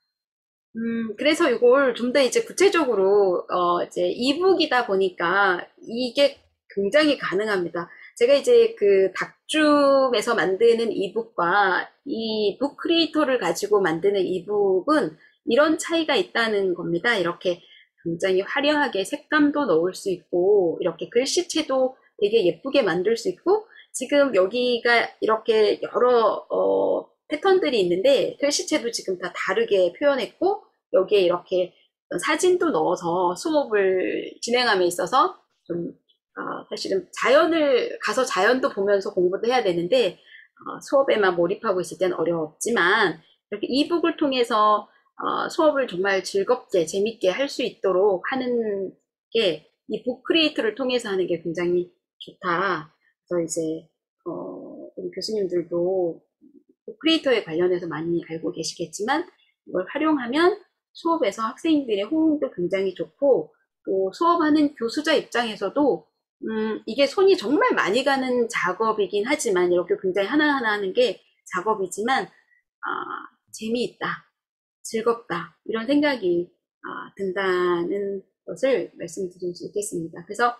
그래서 이걸 좀 더 이제 구체적으로, 이제 이북이다 보니까 이게 굉장히 가능합니다. 제가 이제 그 닥줌에서 만드는 이북과 이 북 크리에이터를 가지고 만드는 이북은 이런 차이가 있다는 겁니다. 이렇게 굉장히 화려하게 색감도 넣을 수 있고, 이렇게 글씨체도 되게 예쁘게 만들 수 있고, 지금 여기가 이렇게 여러 패턴들이 있는데 글씨체도 지금 다 다르게 표현했고, 여기에 이렇게 사진도 넣어서 수업을 진행함에 있어서 좀 사실은 가서 자연도 보면서 공부도 해야 되는데 수업에만 몰입하고 있을 때는 어렵지만, 이렇게 이북을 통해서 수업을 정말 즐겁게 재밌게 할 수 있도록 하는 게 이 북 크리에이터를 통해서 하는 게 굉장히 좋다. 그래서 이제 우리 교수님들도 북 크리에이터에 관련해서 많이 알고 계시겠지만, 이걸 활용하면 수업에서 학생들의 호응도 굉장히 좋고, 또 수업하는 교수자 입장에서도 이게 손이 정말 많이 가는 작업이긴 하지만, 이렇게 굉장히 하나하나 하는 게 작업이지만 재미있다, 즐겁다, 이런 생각이 든다는 것을 말씀드릴 수 있겠습니다. 그래서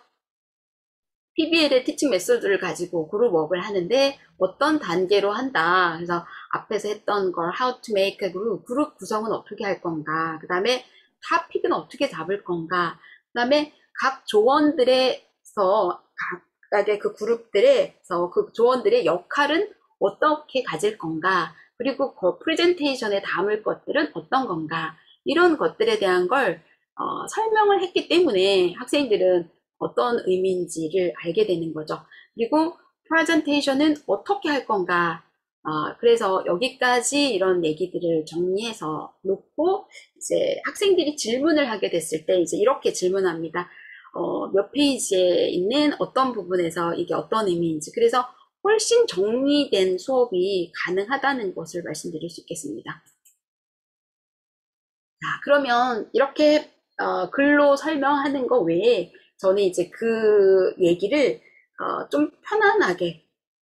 PBL의 티칭 메소드를 가지고 그룹워크를 하는데 어떤 단계로 한다. 그래서 앞에서 했던 걸 how to make a 그룹 구성은 어떻게 할 건가, 그 다음에 토픽은 어떻게 잡을 건가, 그 다음에 각 조원들에서 각각의 그 그룹들에서 그 조원들의 역할은 어떻게 가질 건가, 그리고 그 프레젠테이션에 담을 것들은 어떤 건가, 이런 것들에 대한 걸 설명을 했기 때문에 학생들은 어떤 의미인지를 알게 되는 거죠. 그리고 프레젠테이션은 어떻게 할 건가, 그래서 여기까지 이런 얘기들을 정리해서 놓고, 이제 학생들이 질문을 하게 됐을 때 이제 이렇게 질문합니다. 몇 페이지에 있는 어떤 부분에서 이게 어떤 의미인지. 그래서 훨씬 정리된 수업이 가능하다는 것을 말씀드릴 수 있겠습니다. 자, 그러면 이렇게 글로 설명하는 거 외에 저는 이제 그 얘기를 좀 편안하게,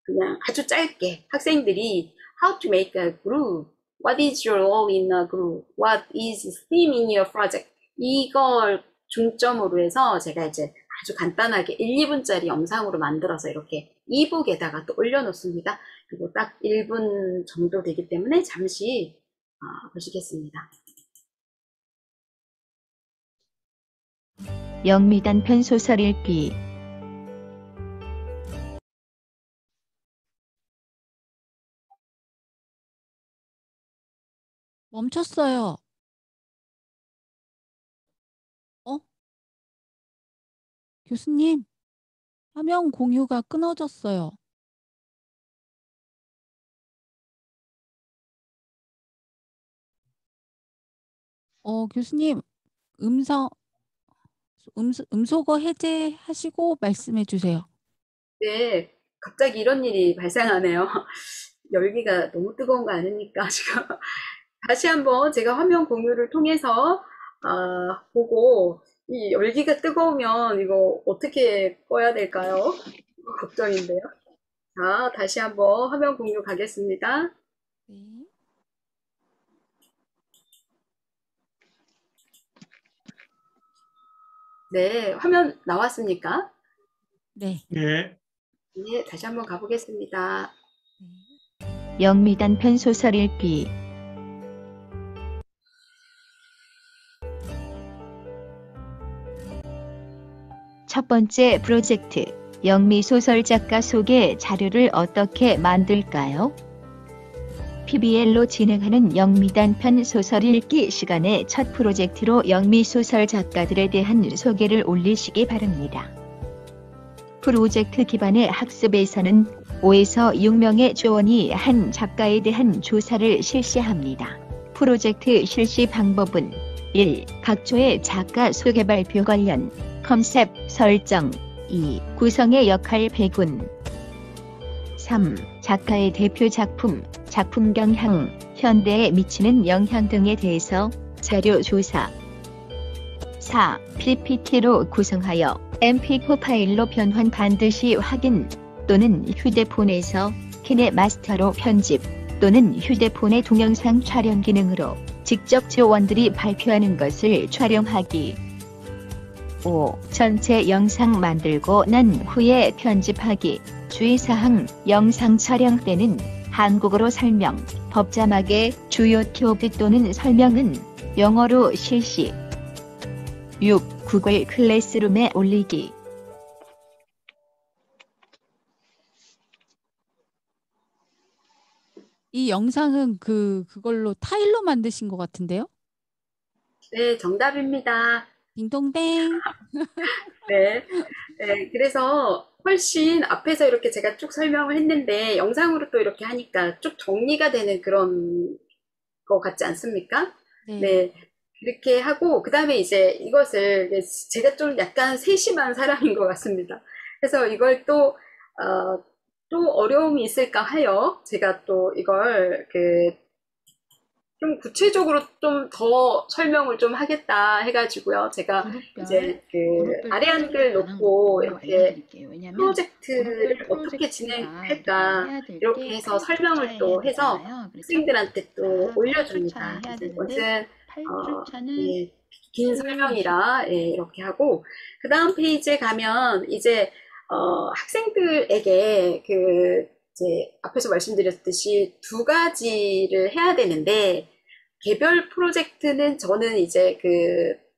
그냥 아주 짧게 학생들이 how to make a group, what is your role in a group, what is the theme in your project, 이걸 중점으로 해서 제가 이제 아주 간단하게 1, 2분짜리 영상으로 만들어서 이렇게 이북에다가 또 올려놓습니다. 그리고 딱 1분 정도 되기 때문에 잠시 보시겠습니다. 영미단편 소설 읽기. 멈췄어요. 교수님, 화면 공유가 끊어졌어요. 교수님, 음소거 해제하시고 말씀해 주세요. 네, 갑자기 이런 일이 발생하네요. 열기가 너무 뜨거운 거 아닙니까, 지금? 다시 한번 제가 화면 공유를 통해서 보고, 이 열기가 뜨거우면 이거 어떻게 꺼야 될까요? 걱정인데요. 자, 다시 한번 화면 공유 가겠습니다. 네. 네, 화면 나왔습니까? 네. 예. 네, 다시 한번 가보겠습니다. 영미단편 소설 읽기. 첫 번째 프로젝트, 영미 소설 작가 소개 자료를 어떻게 만들까요? PBL로 진행하는 영미단편 소설 읽기 시간의 첫 프로젝트로 영미 소설 작가들에 대한 소개를 올리시기 바랍니다. 프로젝트 기반의 학습에서는 5에서 6명의 조원이 한 작가에 대한 조사를 실시합니다. 프로젝트 실시 방법은 1. 각초의 작가 소개 발표 관련 컨셉 설정 2. 구성의 역할 배분 3. 작가의 대표 작품, 작품 경향, 현대에 미치는 영향 등에 대해서 자료 조사 4. PPT로 구성하여 MP4 파일로 변환 반드시 확인 또는 휴대폰에서 키네마스터로 편집 또는 휴대폰의 동영상 촬영 기능으로 직접 지원들이 발표하는 것을 촬영하기 5. 전체 영상 만들고 난 후에 편집하기 주의사항 영상 촬영 때는 한국어로 설명, 법자막의 주요 키워드 또는 설명은 영어로 실시 6. 구글 클래스룸에 올리기 이 영상은 그걸로 타일로 만드신 것 같은데요? 네, 정답입니다. 딩동댕. 네. 네, 그래서 훨씬 앞에서 이렇게 제가 쭉 설명을 했는데 영상으로 또 이렇게 하니까 쭉 정리가 되는 그런 거 같지 않습니까? 네. 네. 그렇게 하고 그다음에 이제 이것을 제가 좀 약간 세심한 사람인 것 같습니다. 그래서 이걸 또 어려움이 있을까 하여 제가 또 이걸 좀 구체적으로 좀 더 설명을 좀 하겠다 해가지고요. 제가 이제 아래 한글 놓고 이렇게 프로젝트를 어떻게 진행할까 이렇게 해서 설명을 또 해서 학생들한테 또 올려줍니다. 이것은 예, 긴 설명이라 예, 이렇게 하고 그 다음 페이지에 가면 이제 학생들에게 이제 앞에서 말씀드렸듯이 두 가지를 해야 되는데 개별 프로젝트는 저는 이제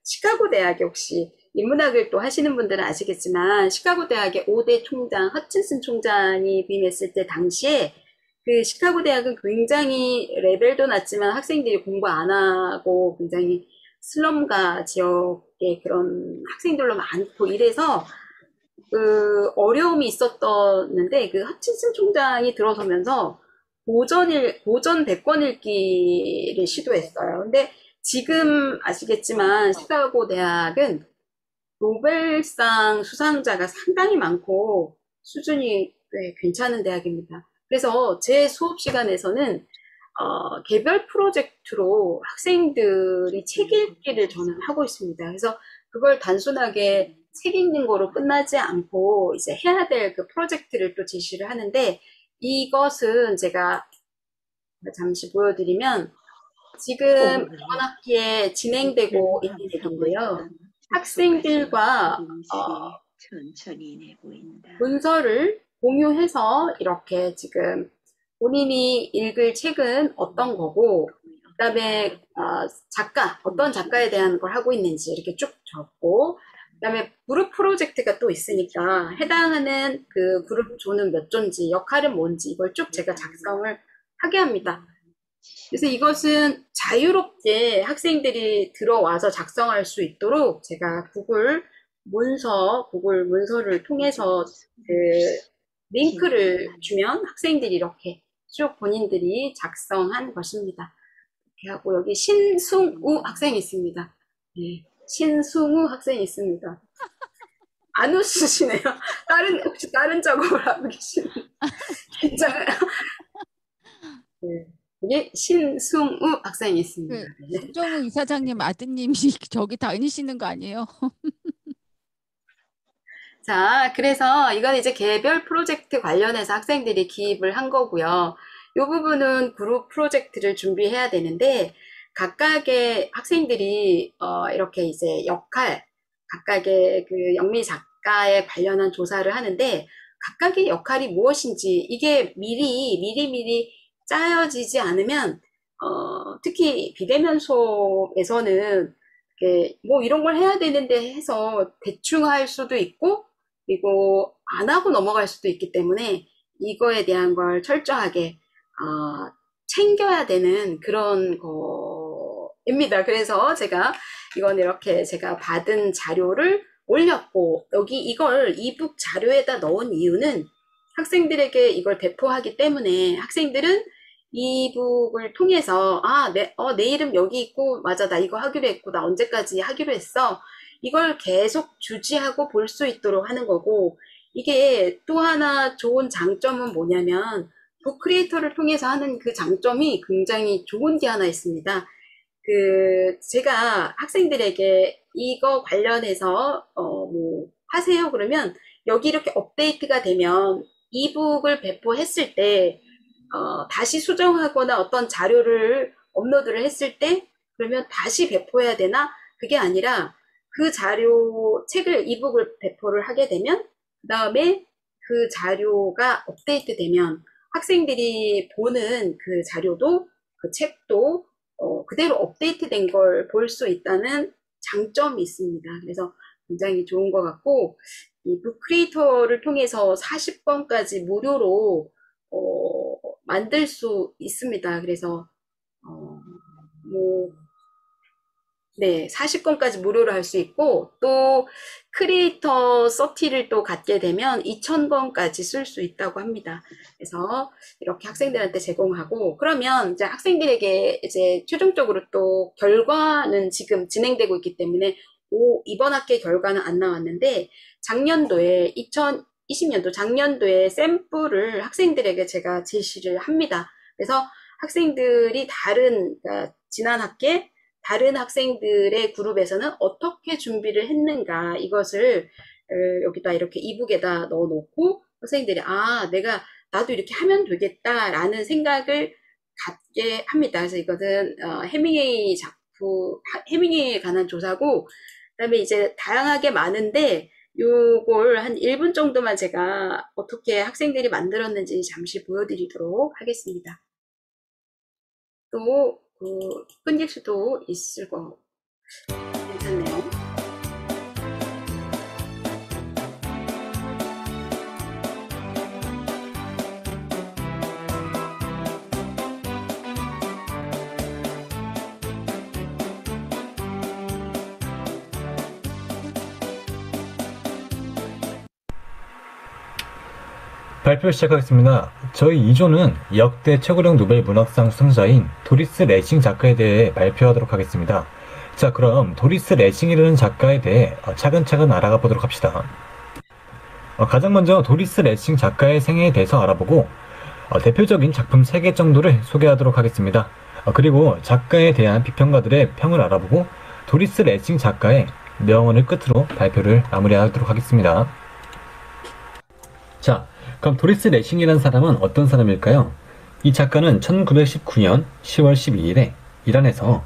시카고 대학에 혹시 인문학을 또 하시는 분들은 아시겠지만 시카고 대학의 5대 총장 허친슨 총장이 부임했을 때 당시에 시카고 대학은 굉장히 레벨도 낮지만 학생들이 공부 안 하고 굉장히 슬럼가 지역의 그런 학생들로 많고 이래서 어려움이 있었는데 허친슨 총장이 들어서면서 고전 100권 읽기를 시도했어요. 근데 지금 아시겠지만 시카고 대학은 노벨상 수상자가 상당히 많고 수준이 꽤 괜찮은 대학입니다. 그래서 제 수업 시간에서는 개별 프로젝트로 학생들이 책 읽기를 저는 하고 있습니다. 그래서 그걸 단순하게 책 읽는 거로 끝나지 않고 이제 해야 될 프로젝트를 또 제시를 하는데 이것은 제가 잠시 보여드리면 지금 이번 학기에 진행되고 있는 얘기인데요. 학생들과 문서를 공유해서 이렇게 지금 본인이 읽을 책은 어떤 거고 그다음에 어떤 작가에 대한 걸 하고 있는지 이렇게 쭉 적고 그다음에 그룹 프로젝트가 또 있으니까 해당하는 그룹 조는 몇 조인지 역할은 뭔지 이걸 쭉 제가 작성을 하게 합니다. 그래서 이것은 자유롭게 학생들이 들어와서 작성할 수 있도록 제가 구글 문서를 통해서 링크를 주면 학생들이 이렇게 쭉 본인들이 작성한 것입니다. 이렇게 하고 여기 신승우 학생이 있습니다. 네, 신승우 학생이 있습니다. 안 웃으시네요. 혹시 다른 작업을 하고 계시는 괜찮아요? 네. 여기 신승우 학생이 있습니다. 김정우 이사장님 아드님이 저기 다니시는 거 아니에요? 자, 그래서 이건 이제 개별 프로젝트 관련해서 학생들이 기입을 한 거고요. 이 부분은 그룹 프로젝트를 준비해야 되는데 각각의 학생들이 이렇게 이제 각각의 영미 작가에 관련한 조사를 하는데 각각의 역할이 무엇인지 이게 미리 짜여지지 않으면 특히 비대면 수업에서는 뭐 이런 걸 해야 되는데 해서 대충 할 수도 있고 그리고 안 하고 넘어갈 수도 있기 때문에 이거에 대한 걸 철저하게 챙겨야 되는 그런 거입니다. 그래서 이건 이렇게 제가 받은 자료를 올렸고 여기 이걸 이북 자료에다 넣은 이유는 학생들에게 이걸 배포하기 때문에 학생들은 이북을 통해서 내 이름 여기 있고 맞아 나 이거 하기로 했고 나 언제까지 하기로 했어 이걸 계속 주지하고 볼 수 있도록 하는 거고 이게 또 하나 좋은 장점은 뭐냐면 북 크리에이터를 통해서 하는 그 장점이 굉장히 좋은 게 하나 있습니다. 제가 학생들에게 이거 관련해서 뭐 하세요 그러면 여기 이렇게 업데이트가 되면 이북을 배포했을 때 다시 수정하거나 어떤 자료를 업로드를 했을 때 그러면 다시 배포해야 되나? 그게 아니라 그 책을 이북을 배포를 하게 되면 그 다음에 그 자료가 업데이트 되면 학생들이 보는 그 자료도 그 책도 그대로 업데이트된 걸 볼 수 있다는 장점이 있습니다. 그래서 굉장히 좋은 것 같고 이 북 크리에이터를 통해서 40권까지 무료로 만들 수 있습니다. 그래서 뭐 네, 40권까지 무료로 할 수 있고 또 크리에이터 30를 또 갖게 되면 2000권까지 쓸 수 있다고 합니다. 그래서 이렇게 학생들한테 제공하고 그러면 이제 학생들에게 이제 최종적으로 또 결과는 지금 진행되고 있기 때문에 이번 학기 결과는 안 나왔는데 작년도에 2020년도 작년도에 샘플을 학생들에게 제가 제시를 합니다. 그래서 학생들이 그러니까 지난 학기에 다른 학생들의 그룹에서는 어떻게 준비를 했는가 이것을 여기다 이렇게 이북에다 넣어놓고 학생들이 나도 이렇게 하면 되겠다라는 생각을 갖게 합니다. 그래서 이것은 해밍웨이에 관한 조사고 그다음에 이제 다양하게 많은데 요걸 한 1분 정도만 제가 어떻게 학생들이 만들었는지 잠시 보여드리도록 하겠습니다. 또 끊길 수도 있을 거 괜찮네요. 발표 시작하겠습니다. 저희 2조는 역대 최고령 노벨 문학상 수상자인 도리스 레싱 작가에 대해 발표하도록 하겠습니다. 자, 그럼 도리스 레싱이라는 작가에 대해 차근차근 알아가 보도록 합시다. 가장 먼저 도리스 레싱 작가의 생애에 대해서 알아보고 대표적인 작품 3개 정도를 소개하도록 하겠습니다. 그리고 작가에 대한 비평가들의 평을 알아보고 도리스 레싱 작가의 명언을 끝으로 발표를 마무리하도록 하겠습니다. 자, 그럼 도리스 레싱이라는 사람은 어떤 사람일까요? 이 작가는 1919년 10월 12일에 이란에서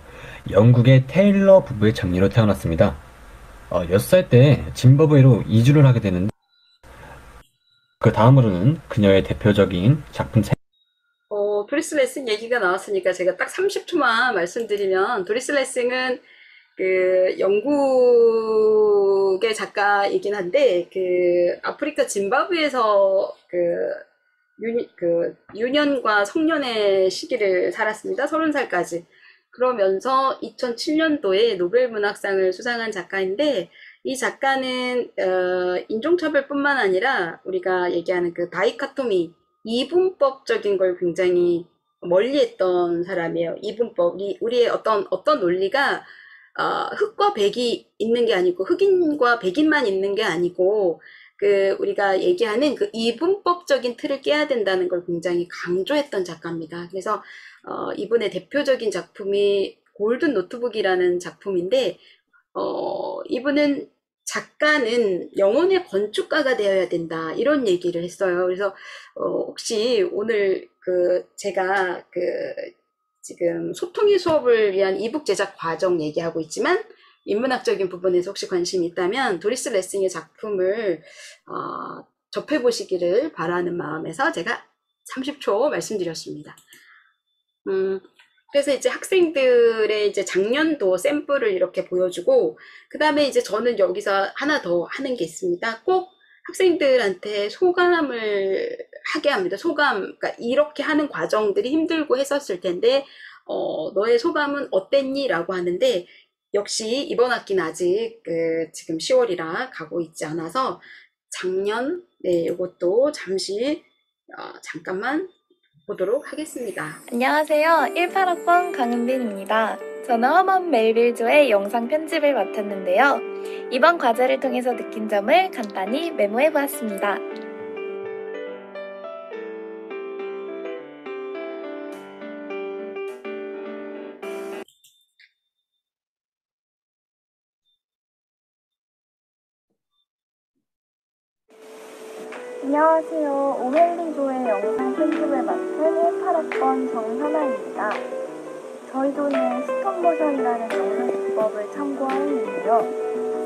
영국의 테일러 부부의 장녀로 태어났습니다. 6살 때 짐바브웨로 이주를 하게 되는데 그 다음으로는 그녀의 대표적인 작품 도리스 레싱 얘기가 나왔으니까 제가 딱 30초만 말씀드리면 도리스 레싱은 영국의 작가이긴 한데 아프리카 짐바브웨에서 유년과 성년의 시기를 살았습니다. 30살까지. 그러면서 2007년도에 노벨 문학상을 수상한 작가인데 이 작가는 인종차별뿐만 아니라 우리가 얘기하는 다이카토미 이분법적인 걸 굉장히 멀리했던 사람이에요. 이분법, 우리의 어떤 논리가 흑과 백이 있는 게 아니고 흑인과 백인만 있는 게 아니고 우리가 얘기하는 이분법적인 틀을 깨야 된다는 걸 굉장히 강조했던 작가입니다. 그래서 이분의 대표적인 작품이 골든 노트북이라는 작품인데 이분은 작가는 영혼의 건축가가 되어야 된다 이런 얘기를 했어요. 그래서 혹시 오늘 제가 지금 소통의 수업을 위한 이북 제작 과정 얘기하고 있지만 인문학적인 부분에서 혹시 관심이 있다면 도리스 레싱의 작품을 접해보시기를 바라는 마음에서 제가 30초 말씀드렸습니다. 그래서 이제 학생들의 이제 작년도 샘플을 이렇게 보여주고 그 다음에 이제 저는 여기서 하나 더 하는 게 있습니다. 꼭 학생들한테 소감을 하게 합니다. 그러니까 이렇게 하는 과정들이 힘들고 했었을 텐데 너의 소감은 어땠니? 라고 하는데 역시 이번 학기는 아직 지금 10월이라 가고 있지 않아서 작년 이것도 잠시 잠깐만 보도록 하겠습니다. 안녕하세요. 18학번 강은빈입니다. 저는 험한 멜빌조의 영상 편집을 맡았는데요. 이번 과제를 통해서 느낀 점을 간단히 메모해 보았습니다. 안녕하세요. 오헬리조의 영상 편집을 맡은 18학번 정현아입니다. 저희 조는 스톱모션이라는 영상 기법을 참고하였는데요.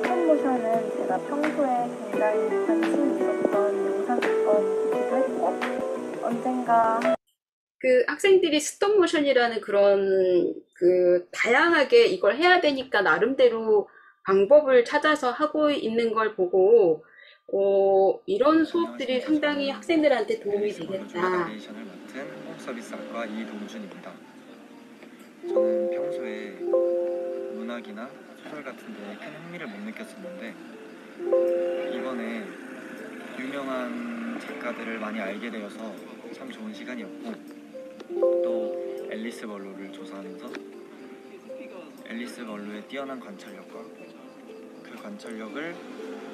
스톱모션은 제가 평소에 굉장히 관심 있었던 영상 기법이기도 했고 언젠가 그 학생들이 스톱모션이라는 그런 다양하게 이걸 해야 되니까 나름대로 방법을 찾아서 하고 있는 걸 보고 이런 수업들이 상당히 학생들한테 도움이 되겠다. 내레이션을 맡은 홍보서비스학과 이동준입니다. 저는 평소에 문학이나 소설 같은 데 큰 흥미를 못 느꼈었는데 이번에 유명한 작가들을 많이 알게 되어서 참 좋은 시간이었고 또 앨리스 벌로를 조사하면서 앨리스 벌로의 뛰어난 관찰력과 그 관찰력을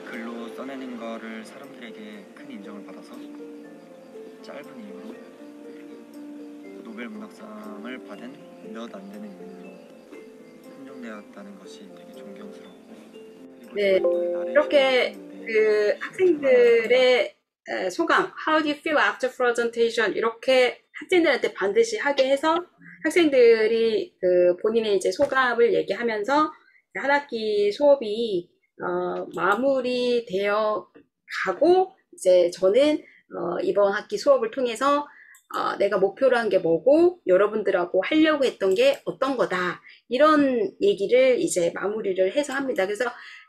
글로 써내는 거를 사람들에게 큰 인정을 받아서 짧은 이유로 노벨 문학상을 받은 몇 안 되는 인물로 선정되었다는 것이 되게 존경스럽고 네, 이렇게 그 학생들의 소감, How do you feel after presentation? 이렇게 학생들한테 반드시 하게 해서 학생들이 그 본인의 이제 소감을 얘기하면서 한 학기 수업이 마무리되어 가고 이제 저는 이번 학기 수업을 통해서 내가 목표로 한 게 뭐고 여러분들하고 하려고 했던 게 어떤 거다 이런 얘기를 이제 마무리를 해서 합니다. 그래서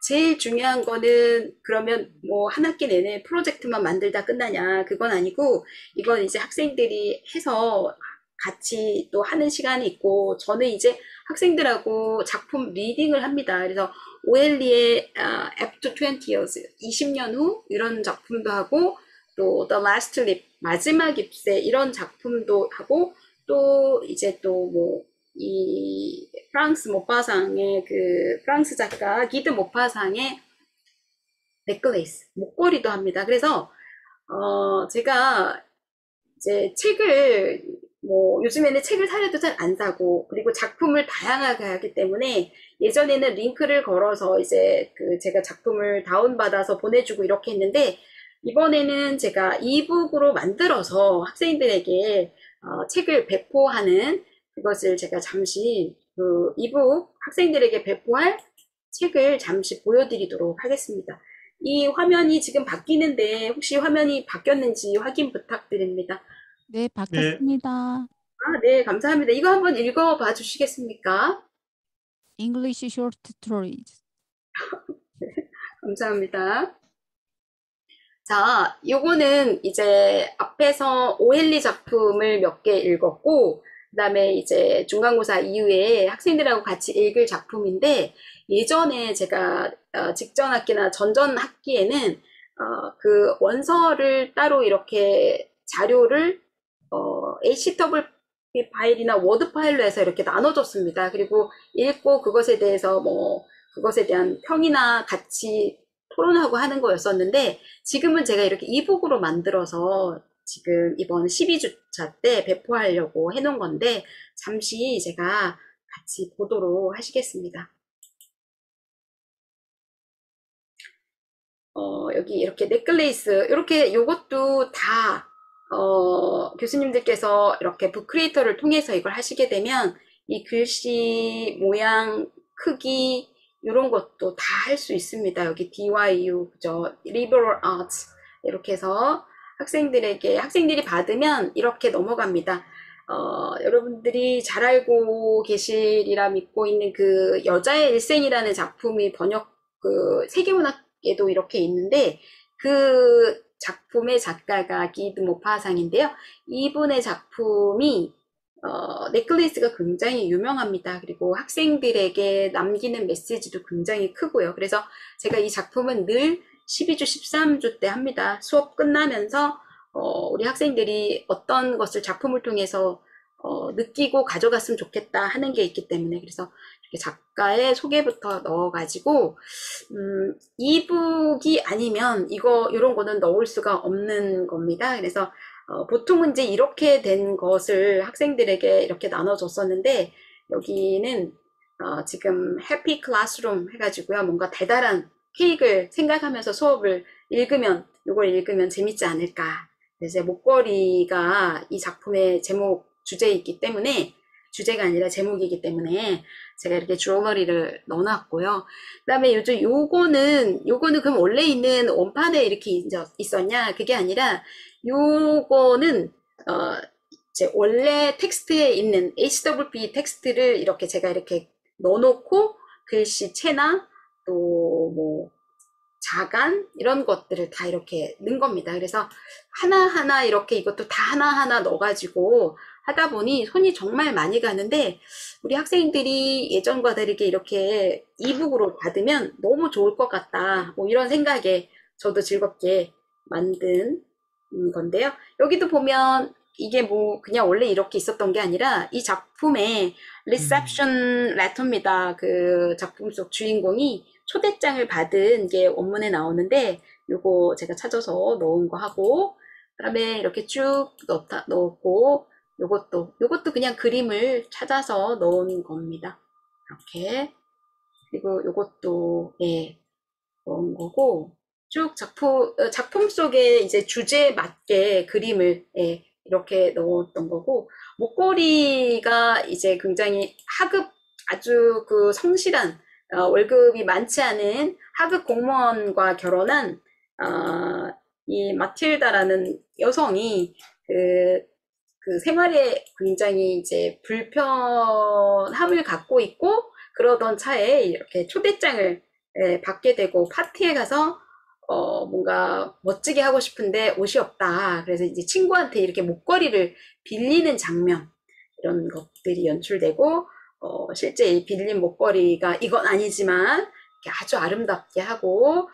제일 중요한 거는 그러면 뭐 한 학기 내내 프로젝트만 만들다 끝나냐 그건 아니고 이건 이제 학생들이 해서 같이 또 하는 시간이 있고 저는 이제 학생들하고 작품 리딩을 합니다. 그래서 오엘리의 After 20 Years 20년 후 이런 작품도 하고 또 The Last Leap 마지막 잎새 이런 작품도 하고 또 이제 또 뭐 이 프랑스 모파상의 그 프랑스 작가 기드 모파상의 넥클레이스 목걸이도 합니다. 그래서 제가 이제 책을 뭐 요즘에는 책을 사려도 잘 안 사고 그리고 작품을 다양하게 하기 때문에 예전에는 링크를 걸어서 이제 그 제가 작품을 다운받아서 보내주고 이렇게 했는데 이번에는 제가 이북으로 만들어서 학생들에게 책을 배포하는 그것을 제가 잠시 그 이북 학생들에게 배포할 책을 잠시 보여드리도록 하겠습니다. 이 화면이 지금 바뀌는데 혹시 화면이 바뀌었는지 확인 부탁드립니다. 네, 바뀌었습니다. 네, 감사합니다. 이거 한번 읽어봐 주시겠습니까? English Short Stories. 감사합니다. 자, 요거는 이제 앞에서 오헬리 작품을 몇 개 읽었고, 그 다음에 이제 중간고사 이후에 학생들하고 같이 읽을 작품인데, 예전에 제가 직전 학기나 전전 학기에는 그 원서를 따로 이렇게 자료를 HTML 파일이나 워드 파일로 해서 이렇게 나눠줬습니다. 그리고 읽고 그것에 대해서 뭐 그것에 대한 평이나 같이 토론하고 하는 거였었는데 지금은 제가 이렇게 이북으로 만들어서 지금 이번 12주차 때 배포하려고 해놓은 건데 잠시 제가 같이 보도록 하시겠습니다. 여기 이렇게 넥클레이스 이렇게 요것도 다 교수님들께서 이렇게 북크리에이터를 통해서 이걸 하시게 되면 이 글씨 모양 크기 이런 것도 다 할 수 있습니다. 여기 DYU 그죠? Liberal Arts 이렇게 해서 학생들이 받으면 이렇게 넘어갑니다. 여러분들이 잘 알고 계시리라 믿고 있는 그 여자의 일생이라는 작품이 번역 그 세계문학에도 이렇게 있는데 그 작품의 작가가 기드 모파상인데요. 이분의 작품이 넥클레이스가 굉장히 유명합니다. 그리고 학생들에게 남기는 메시지도 굉장히 크고요. 그래서 제가 이 작품은 늘 12주, 13주 때 합니다. 수업 끝나면서 우리 학생들이 어떤 것을 작품을 통해서 느끼고 가져갔으면 좋겠다 하는 게 있기 때문에 그래서 이렇게 작가의 소개부터 넣어가지고 이북이 아니면 이런 거는 넣을 수가 없는 겁니다. 그래서 보통은 이제 이렇게 된 것을 학생들에게 이렇게 나눠줬었는데 여기는 지금 해피 클래스룸 해가지고요. 뭔가 달달한 케이크를 생각하면서 수업을 이걸 읽으면 재밌지 않을까. 그래서 목걸이가 이 작품의 주제이기 때문에, 주제가 아니라 제목이기 때문에 제가 이렇게 주얼러리를 넣어놨고요. 그 다음에 요거는 그럼 원래 있는 원판에 이렇게 있었냐? 그게 아니라 요거는 이제 원래 텍스트에 있는 HWP 텍스트를 제가 이렇게 넣어놓고 글씨체나 또 뭐 자간 이런 것들을 다 이렇게 넣은 겁니다. 그래서 하나하나 이렇게 이것도 다 하나하나 넣어가지고 하다 보니 손이 정말 많이 가는데 우리 학생들이 예전과 다르게 이렇게 이북으로 받으면 너무 좋을 것 같다. 뭐 이런 생각에 저도 즐겁게 만든 건데요. 여기도 보면 이게 뭐 그냥 원래 이렇게 있었던 게 아니라 이 작품의 리셉션 레터입니다. 그 작품 속 주인공이 초대장을 받은 게 원문에 나오는데 요거 제가 찾아서 넣은 거 하고 그다음에 이렇게 쭉 넣었고 요것도 그냥 그림을 찾아서 넣은 겁니다. 이렇게 그리고 요것도 넣은 거고 쭉 작품 속에 이제 주제에 맞게 그림을 이렇게 넣었던 거고 목걸이가 이제 굉장히 아주 그 성실한 월급이 많지 않은 하급 공무원과 결혼한 이 마틸다라는 여성이 그 생활에 굉장히 이제 불편함을 갖고 있고 그러던 차에 이렇게 초대장을 받게 되고 파티에 가서 뭔가 멋지게 하고 싶은데 옷이 없다. 그래서 이제 친구한테 이렇게 목걸이를 빌리는 장면 이런 것들이 연출되고 실제 이 빌린 목걸이가 이건 아니지만 이렇게 아주 아름답게 하고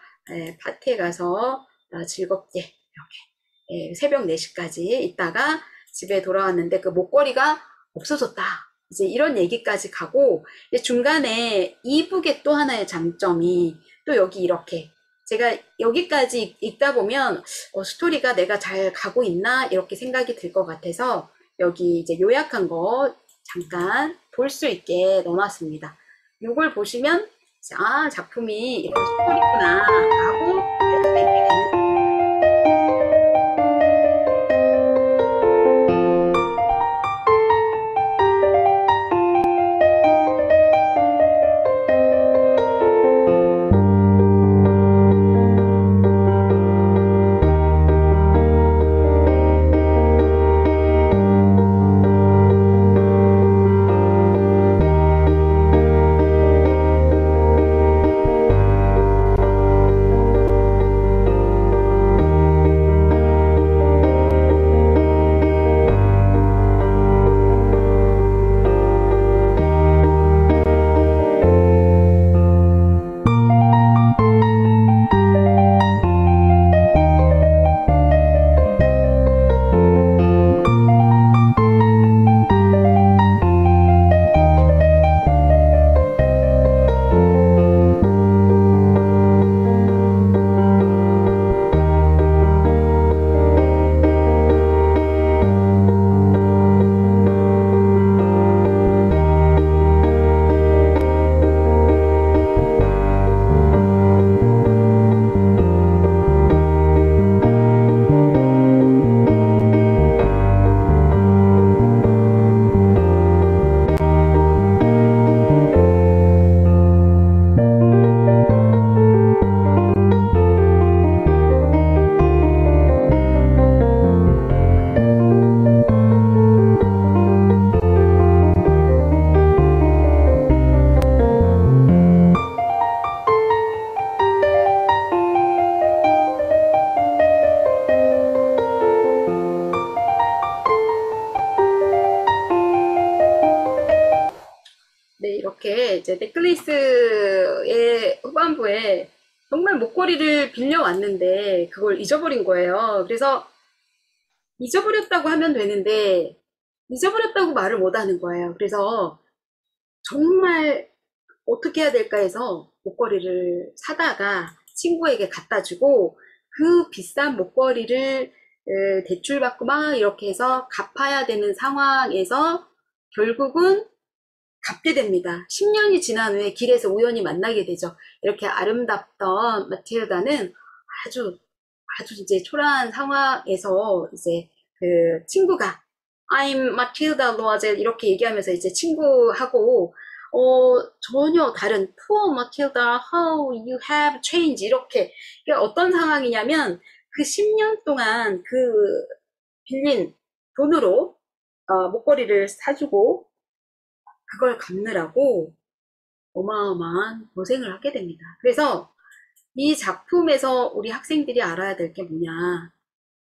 파티에 가서 즐겁게 이렇게 새벽 4시까지 있다가 집에 돌아왔는데 그 목걸이가 없어졌다. 이제 이런 얘기까지 가고 중간에 이북의 또 하나의 장점이 또 여기 이렇게 제가 여기까지 읽다 보면 스토리가 내가 잘 가고 있나 이렇게 생각이 들 것 같아서 여기 이제 요약한 거 잠깐 볼 수 있게 넣어놨습니다. 이걸 보시면 작품이 이런 스토리구나 하고 알 수가 있게 되는 이렇게 이제 넥클리스의 후반부에 정말 목걸이를 빌려왔는데 그걸 잊어버린 거예요. 그래서 잊어버렸다고 하면 되는데 잊어버렸다고 말을 못 하는 거예요. 그래서 정말 어떻게 해야 될까 해서 목걸이를 사다가 친구에게 갖다 주고 그 비싼 목걸이를 대출받고 막 이렇게 해서 갚아야 되는 상황에서 결국은 갚게 됩니다. 10년이 지난 후에 길에서 우연히 만나게 되죠. 이렇게 아름답던 마틸다는 아주 이제 초라한 상황에서 이제 그 친구가 I'm Matilda Loisel 이렇게 얘기하면서 이제 친구하고 전혀 다른 Poor Matilda, how you have changed 이렇게 이게 어떤 상황이냐면 그 10년 동안 그 빌린 돈으로 목걸이를 사주고 그걸 갚느라고 어마어마한 고생을 하게 됩니다. 그래서 이 작품에서 우리 학생들이 알아야 될 게 뭐냐.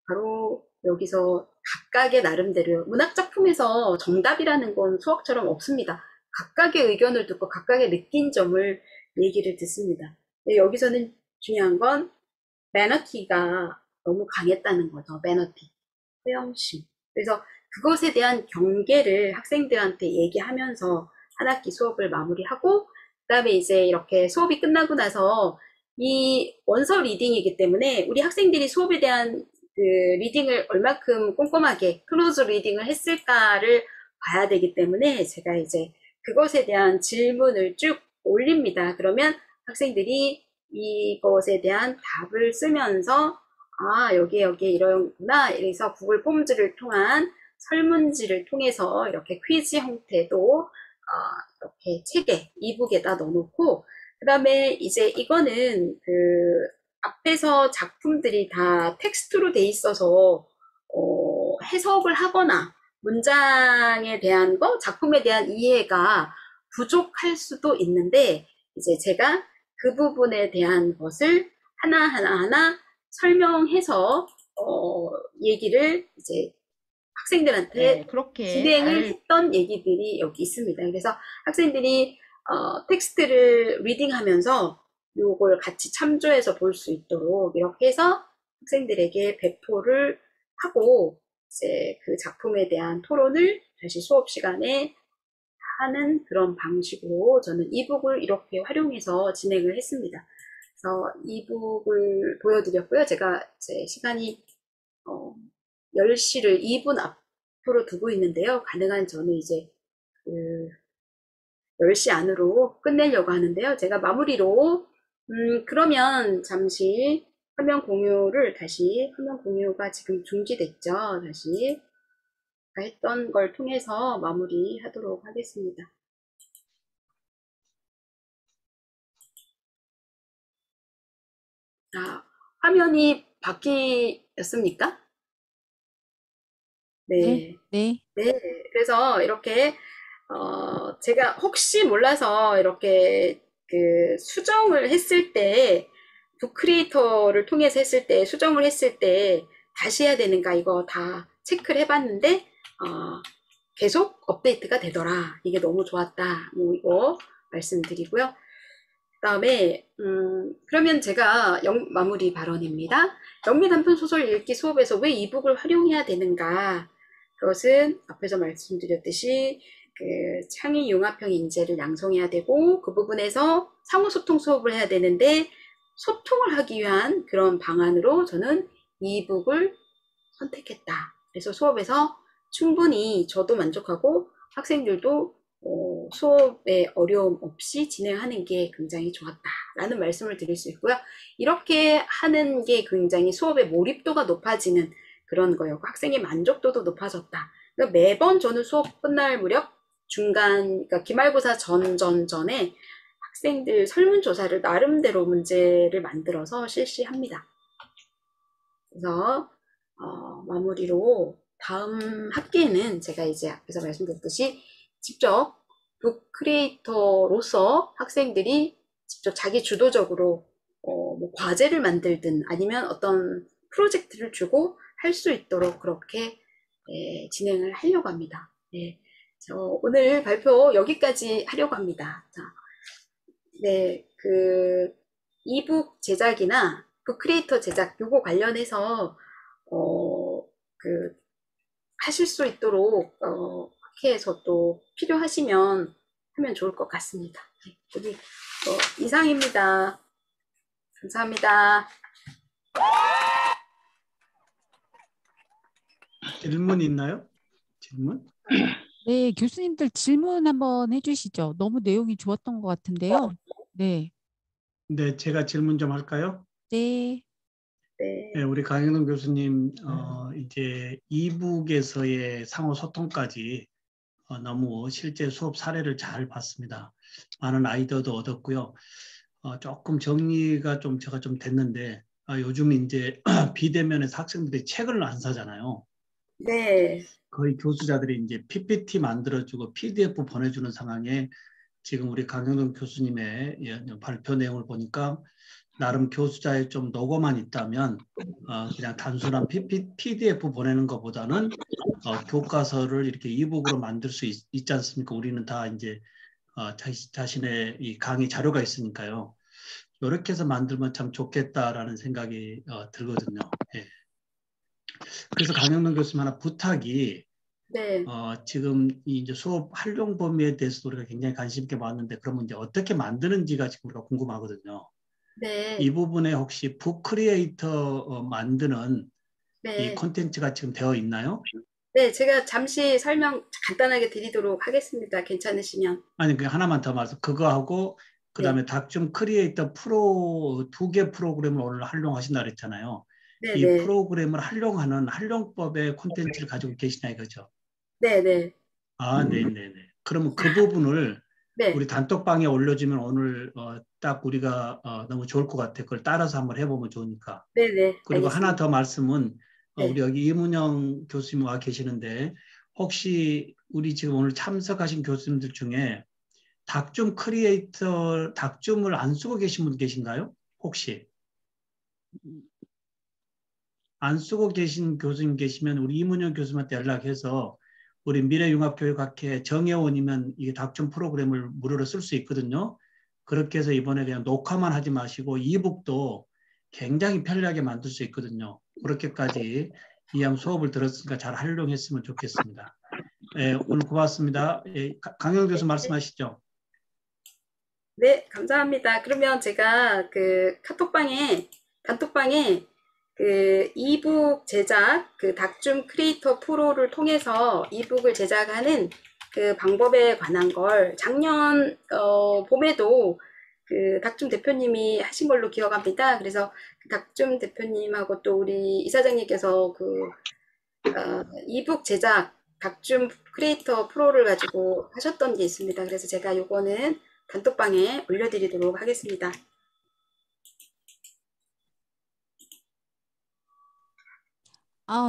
바로 여기서 각각의 나름대로 문학작품에서 정답이라는 건 수학처럼 없습니다. 각각의 의견을 듣고 각각의 느낀 점을 얘기를 듣습니다. 여기서는 중요한 건 매너티가 너무 강했다는 거죠. 매너티, 허영심. 그래서 그것에 대한 경계를 학생들한테 얘기하면서 한 학기 수업을 마무리하고 그 다음에 이제 이렇게 수업이 끝나고 나서 이 원서 리딩이기 때문에 우리 학생들이 수업에 대한 그 리딩을 얼마큼 꼼꼼하게 클로즈 리딩을 했을까를 봐야 되기 때문에 제가 이제 그것에 대한 질문을 쭉 올립니다. 그러면 학생들이 이것에 대한 답을 쓰면서 여기에 이러구나. 이래서 구글 폼즈를 통한 설문지를 통해서 이렇게 퀴즈 형태도 이렇게 책에 이북에다 넣어놓고 그 다음에 이제 이거는 그 앞에서 작품들이 다 텍스트로 돼 있어서 해석을 하거나 문장에 대한 거, 작품에 대한 이해가 부족할 수도 있는데 이제 제가 그 부분에 대한 것을 하나 설명해서 얘기를 이제 학생들한테 그렇게 진행을 했던 얘기들이 여기 있습니다. 그래서 학생들이 텍스트를 리딩하면서 요걸 같이 참조해서 볼 수 있도록 이렇게 해서 학생들에게 배포를 하고 이제 그 작품에 대한 토론을 다시 수업 시간에 하는 그런 방식으로 저는 이북을 이렇게 활용해서 진행을 했습니다. 그래서 이북을 보여드렸고요. 제가 이제 시간이 10시를 2분 앞으로 두고 있는데요. 가능한 저는 이제 그 10시 안으로 끝내려고 하는데요. 제가 마무리로 그러면 잠시 화면 공유가 지금 중지됐죠. 다시 했던 걸 통해서 마무리하도록 하겠습니다. 자, 화면이 바뀌었습니까? 네. 네. 그래서 이렇게 제가 혹시 몰라서 이렇게 그 수정을 했을 때 북크리에이터를 통해서 했을 때 수정을 했을 때 다시 해야 되는가 이거 다 체크를 해봤는데 계속 업데이트가 되더라. 이게 너무 좋았다. 뭐 이거 말씀드리고요. 그 다음에 그러면 제가 마무리 발언입니다. 영미 단편 소설 읽기 수업에서 왜 이북을 활용해야 되는가? 그것은 앞에서 말씀드렸듯이 그 창의 융합형 인재를 양성해야 되고 그 부분에서 상호소통 수업을 해야 되는데 소통을 하기 위한 그런 방안으로 저는 이북을 선택했다. 그래서 수업에서 충분히 저도 만족하고 학생들도 수업에 어려움 없이 진행하는 게 굉장히 좋았다라는 말씀을 드릴 수 있고요. 이렇게 하는 게 굉장히 수업의 몰입도가 높아지는 그런 거였고 학생의 만족도도 높아졌다. 그러니까 매번 저는 수업 끝날 무렵 그러니까 기말고사 전에 학생들 설문조사를 나름대로 문제를 만들어서 실시합니다. 그래서 마무리로 다음 학기에는 제가 이제 앞에서 말씀드렸듯이 직접 북크리에이터로서 학생들이 직접 자기 주도적으로 뭐 과제를 만들든 아니면 어떤 프로젝트를 주고 할 수 있도록 그렇게 진행을 하려고 합니다. 저 오늘 발표 여기까지 하려고 합니다. 자, 그 이북 제작이나 북크리에이터 제작 요거 관련해서 그 하실 수 있도록 학회에서 또 필요하시면 하면 좋을 것 같습니다. 네, 여기 이상입니다. 감사합니다. 질문 있나요? 질문? 네, 교수님들 질문 한번 해주시죠. 너무 내용이 좋았던 것 같은데요. 네, 네, 제가 질문 좀 할까요? 네, 네, 네, 우리 강영동 교수님, 이제 이북에서의 상호 소통까지 너무 실제 수업 사례를 잘 봤습니다. 많은 아이디어도 얻었고요. 조금 정리가 제가 좀 됐는데, 요즘 이제 비대면에서 학생들이 책을 안 사잖아요. 네, 거의 교수자들이 이제 PPT 만들어주고 PDF 보내주는 상황에 지금 우리 강영동 교수님의 발표 내용을 보니까 나름 교수자의 좀 노고만 있다면 그냥 단순한 PDF 보내는 것보다는 교과서를 이렇게 이북으로 만들 수 있지 않습니까? 우리는 다 이제 자신의 이 강의 자료가 있으니까요. 이렇게 해서 만들면 참 좋겠다라는 생각이 들거든요. 예. 그래서 강영동 교수님 하나 부탁이 네, 지금 이제 수업 활용 범위에 대해서 우리가 굉장히 관심 있게 봤는데 그러면 이제 어떻게 만드는지가 지금 우리가 궁금하거든요. 네, 이 부분에 혹시 북 크리에이터 만드는 이 네, 콘텐츠가 지금 되어 있나요? 네, 제가 잠시 설명 간단하게 드리도록 하겠습니다. 괜찮으시면. 아니, 그 하나만 더 말씀. 그거하고 네, 그다음에 닥좀 크리에이터 프로 2개 프로그램을 오늘 활용하신다 그랬잖아요. 네, 이 네, 프로그램을 활용하는 활용법의 콘텐츠를 가지고 계시나 이거죠? 네, 네, 네네네. 그러면 그 부분을 네, 우리 단톡방에 올려주면 오늘 딱 우리가 너무 좋을 것 같아. 그걸 따라서 한번 해보면 좋으니까. 네, 네, 그리고 하나 알겠습니다. 더 말씀은 우리 네, 여기 이문영 교수님 와 계시는데 혹시 우리 지금 오늘 참석하신 교수님들 중에 닥좀 크리에이터 닥좀을 안 쓰고 계신 분 계신가요? 혹시 안 쓰고 계신 교수님 계시면 우리 이문영 교수님한테 연락해서 우리 미래융합교육학회 정회원이면 이게 닥좀 프로그램을 무료로 쓸 수 있거든요. 그렇게 해서 이번에 그냥 녹화만 하지 마시고 이북도 굉장히 편리하게 만들 수 있거든요. 그렇게까지 이왕 수업을 들었으니까 잘 활용했으면 좋겠습니다. 오늘 고맙습니다. 강영 교수 말씀하시죠. 네, 감사합니다. 그러면 제가 그 단톡방에 그 이북 제작, 그 닥줌 크리에이터 프로를 통해서 이북을 제작하는 그 방법에 관한 걸 작년 봄에도 그 닥줌 대표님이 하신 걸로 기억합니다. 그래서 그 닥줌 대표님하고 또 우리 이사장님께서 그 이북 제작 닥줌 크리에이터 프로를 가지고 하셨던 게 있습니다. 그래서 제가 요거는 단톡방에 올려드리도록 하겠습니다.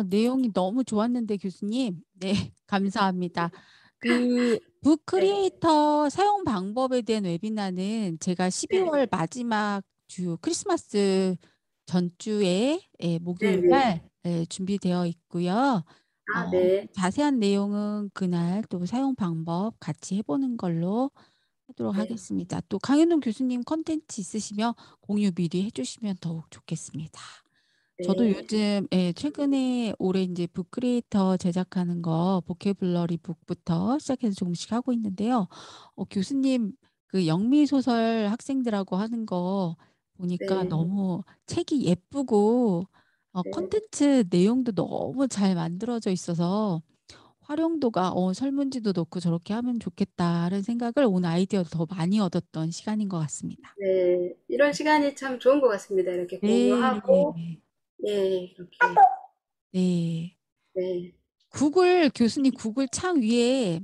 내용이 너무 좋았는데 교수님. 네, 감사합니다. 그 네, 북크리에이터 사용 방법에 대한 웨비나는 제가 네, 12월 마지막 주 크리스마스 전주에 네, 목요일 네. 날 준비되어 있고요. 네, 자세한 내용은 그날 또 사용 방법 같이 해보는 걸로 하도록 네, 하겠습니다. 또 강현동 교수님 컨텐츠 있으시면 공유 미리 해주시면 더욱 좋겠습니다. 저도 네, 요즘 최근에 올해 이제 북 크리에이터 제작하는 거 보케블러리 북부터 시작해서 조금씩 하고 있는데요. 교수님 그 영미 소설 학생들하고 하는 거 보니까 네, 너무 책이 예쁘고 네, 콘텐츠 내용도 너무 잘 만들어져 있어서 활용도가 설문지도 넣고 저렇게 하면 좋겠다라는 생각을 오늘 아이디어도 더 많이 얻었던 시간인 것 같습니다. 네. 이런 시간이 참 좋은 것 같습니다. 이렇게 네, 공유하고, 네, 이렇게, 네. 네, 교수님 구글 창 위에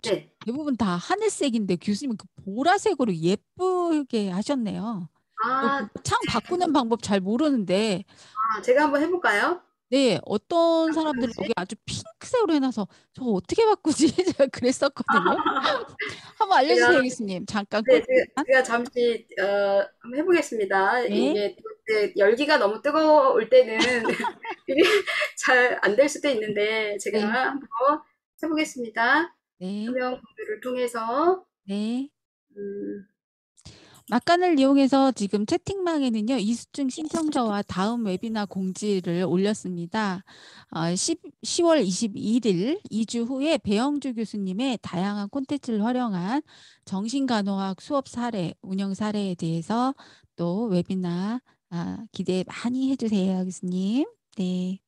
네. 대부분 다 하늘색인데 교수님은 그 보라색으로 예쁘게 하셨네요. 아, 창 바꾸는 방법 잘 모르는데, 제가 한번 해볼까요? 네, 어떤 사람들은 잠시. 여기 아주 핑크색으로 해놔서 저거 어떻게 바꾸지? 제가 그랬었거든요. 한번 알려주세요, 제가, 교수님. 잠깐 네, 꿀. 제가 잠시, 한번 해보겠습니다. 네, 이게 열기가 너무 뜨거울 때는 이게 잘 안 될 수도 있는데, 제가 네, 한번 해보겠습니다. 네, 화면 공유를 통해서, 네. 음, 막간을 이용해서 지금 채팅방에는요, 이수증 신청서와 다음 웨비나 공지를 올렸습니다. 10월 22일, 2주 후에 배영주 교수님의 다양한 콘텐츠를 활용한 정신간호학 수업 사례, 운영 사례에 대해서 또 웨비나 기대 많이 해주세요, 교수님. 네.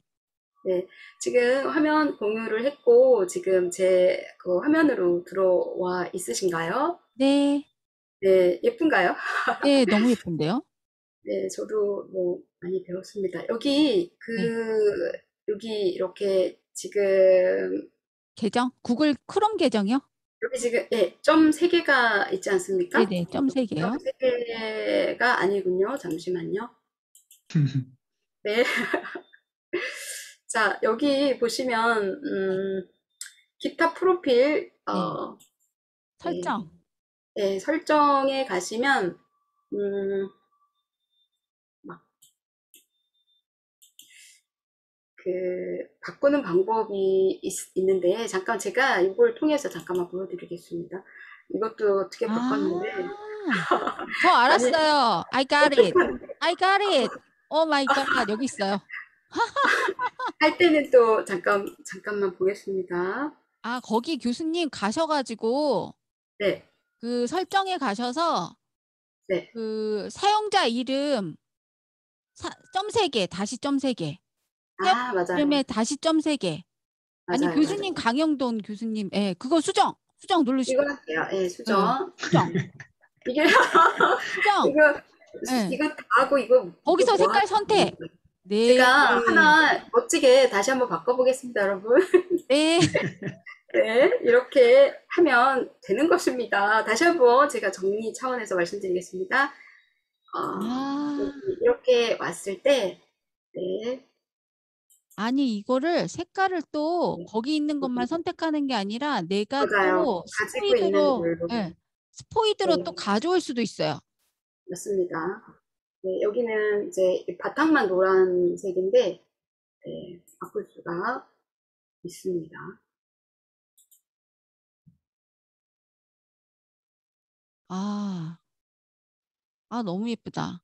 네, 지금 화면 공유를 했고, 지금 제 그 화면으로 들어와 있으신가요? 네. 네, 예쁜가요? 네, 너무 예쁜데요? 네, 저도 뭐 많이 배웠습니다. 여기 네. 여기 이렇게 지금 계정? 구글 크롬 계정이요? 여기 지금 점 3개가 있지 않습니까? 네네, 점 3개요. 점 3개가 아니군요. 잠시만요. 네. 자, 여기 보시면 기타 프로필 설정. 네, 설정에 가시면 바꾸는 방법이 있는데 잠깐 제가 이걸 통해서 잠깐만 보여드리겠습니다. 이것도 어떻게 바꿨는데 저 알았어요. I got it. I got it. Oh my god. 여기 있어요. 할 때는 또 잠깐만 보겠습니다. 거기 교수님 가셔가지고 네. 그 설정에 가셔서 네. 그 사용자 이름 점 3개, 다시 점 3개. 맞아요. 이름에 다시 점 3개. 아니, 맞아요, 교수님 맞아요. 강영돈 교수님. 그거 수정 누르시고. 이거 할게요. 예, 수정. 수정. 이게 수정. 이거 다 하고 이거 거기서 뭐 색깔 선택. 네. 제가 하나 멋지게 다시 한번 바꿔보겠습니다, 여러분. 네. 네, 이렇게 하면 되는 것입니다. 다시 한번 제가 정리 차원에서 말씀드리겠습니다. 이렇게 왔을 때, 네. 아니, 이거를 색깔을 또 거기 있는 것만 선택하는 게 아니라 내가 맞아요. 또 가지고 있는 걸로. 스포이드로 네. 또 가져올 수도 있어요. 맞습니다. 네, 여기는 이제 바탕만 노란색인데, 네, 바꿀 수가 있습니다. 너무 예쁘다.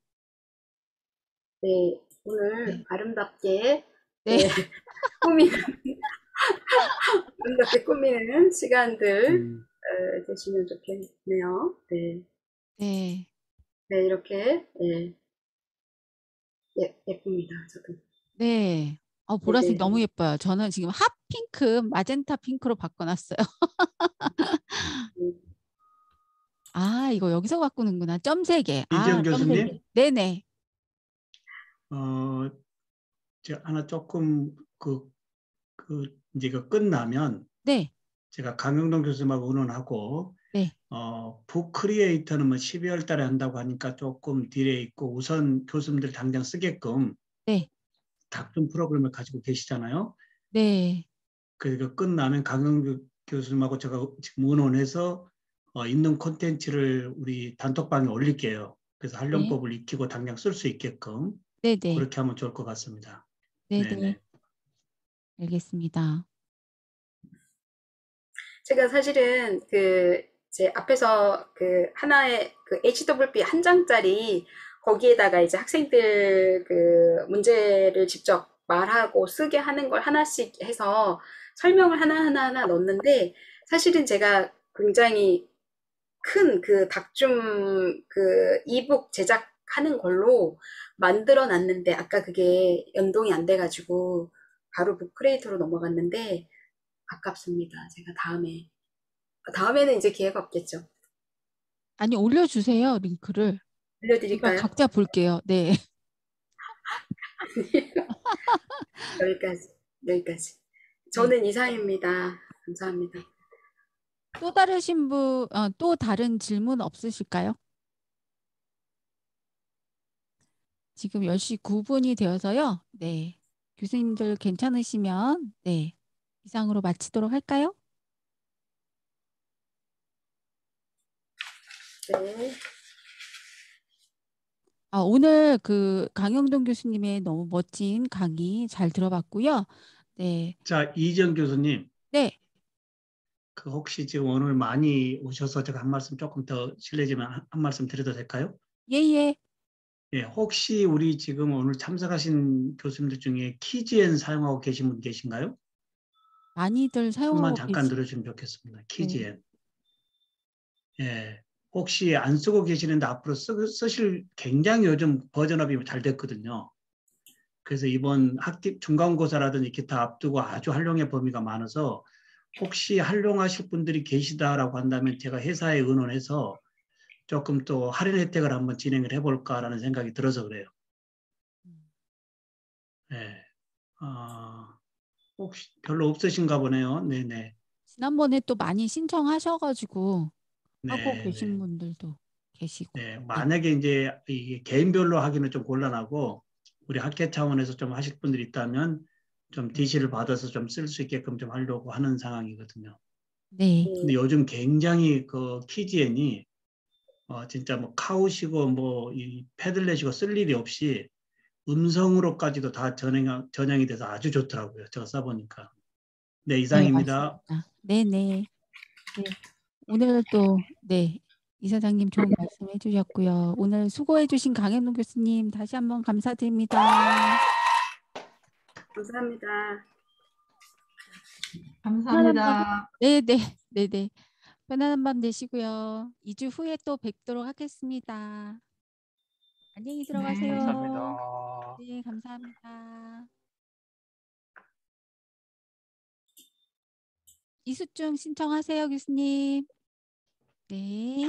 네, 오늘 아름답게 네. 아름답게 꾸미는 시간들 되시면 좋겠네요. 네. 네. 네, 이렇게 예쁩니다. 저도. 네. 보라색 네네. 너무 예뻐요. 저는 지금 핫핑크, 마젠타 핑크로 바꿔놨어요. 이거 여기서 바꾸는구나. 점 3개. 이지영 교수님? 네네. 제가 하나 조금 이제 끝나면 네. 제가 강영동 교수님하고 의논하고 네. 북크리에이터는 뭐 12월 달에 한다고 하니까 조금 딜에 있고 우선 교수님들 당장 쓰게끔 네. 닥tum 프로그램을 가지고 계시잖아요. 네. 그러니까 끝나면 강영동 교수님하고 제가 지금 의논해서 있는 콘텐츠를 우리 단톡방에 올릴게요. 그래서 활용법을 익히고 당장 쓸 수 있게끔 네네. 그렇게 하면 좋을 것 같습니다. 네네. 알겠습니다. 제가 사실은 제 앞에서 하나의 HWP 한 장짜리 거기에다가 이제 학생들 문제를 직접 말하고 쓰게 하는 걸 하나씩 해서 설명을 하나하나 넣었는데 사실은 제가 굉장히 큰 닥줌 이북 제작하는 걸로 만들어 놨는데 아까 그게 연동이 안 돼가지고 바로 북크리에이터로 넘어갔는데 아깝습니다. 제가 다음에는 이제 기회가 없겠죠. 아니, 올려주세요. 링크를. 올려드릴까요? 각자 볼게요. 네. 여기까지. 저는 이상입니다. 감사합니다. 또 다른 질문 없으실까요? 지금 10시 9분이 되어서요. 네. 교수님들 괜찮으시면 이상으로 마치도록 할까요? 네. 오늘 강영동 교수님의 너무 멋진 강의 잘 들어봤고요. 네. 자, 이지영 교수님. 네. 그 혹시 지금 오늘 많이 오셔서 제가 한 말씀 조금 더 실례지만 한 말씀 드려도 될까요? 예. 예, 혹시 우리 지금 오늘 참석하신 교수님들 중에 키지엔 사용하고 계신 분 계신가요? 많이들 손만 사용하고 잠깐 계시. 들어주시면 좋겠습니다. 네. 키지엔. 예, 혹시 안 쓰고 계시는데 앞으로 쓰실 굉장히 요즘 버전업이 잘 됐거든요. 그래서 이번 학기 중간고사라든지 기타 앞두고 아주 활용의 범위가 많아서 혹시 활용하실 분들이 계시다라고 한다면 제가 회사에 의논해서 조금 또 할인 혜택을 한번 진행을 해볼까라는 생각이 들어서 그래요. 예. 혹시 별로 없으신가 보네요. 네네. 지난번에 또 많이 신청하셔가지고 하고 계신 네네. 분들도 계시고. 네. 네. 만약에 이제 이게 개인별로 하기는 좀 곤란하고 우리 학회 차원에서 좀 하실 분들이 있다면 좀 DC를 받아서 좀 쓸 수 있게끔 좀 하려고 하는 상황이거든요. 네. 근데 요즘 굉장히 그 키지엔이 진짜 뭐 카우시고 뭐 이 패들렛이고 쓸 일이 없이 음성으로까지도 다 전향이 돼서 아주 좋더라고요. 제가 써보니까. 네, 네, 이상입니다. 맞습니다. 네네. 네. 오늘 또, 네. 이사장님 좋은 말씀 해주셨고요. 오늘 수고해주신 강현우 교수님 다시 한번 감사드립니다. 감사합니다. 편안한 밤. 감사합니다. 네네. 네네. 편안한 밤 되시고요. 2주 후에 또 뵙도록 하겠습니다. 안녕히 네. 들어가세요. 네, 감사합니다. 이수증 신청하세요, 교수님. 네.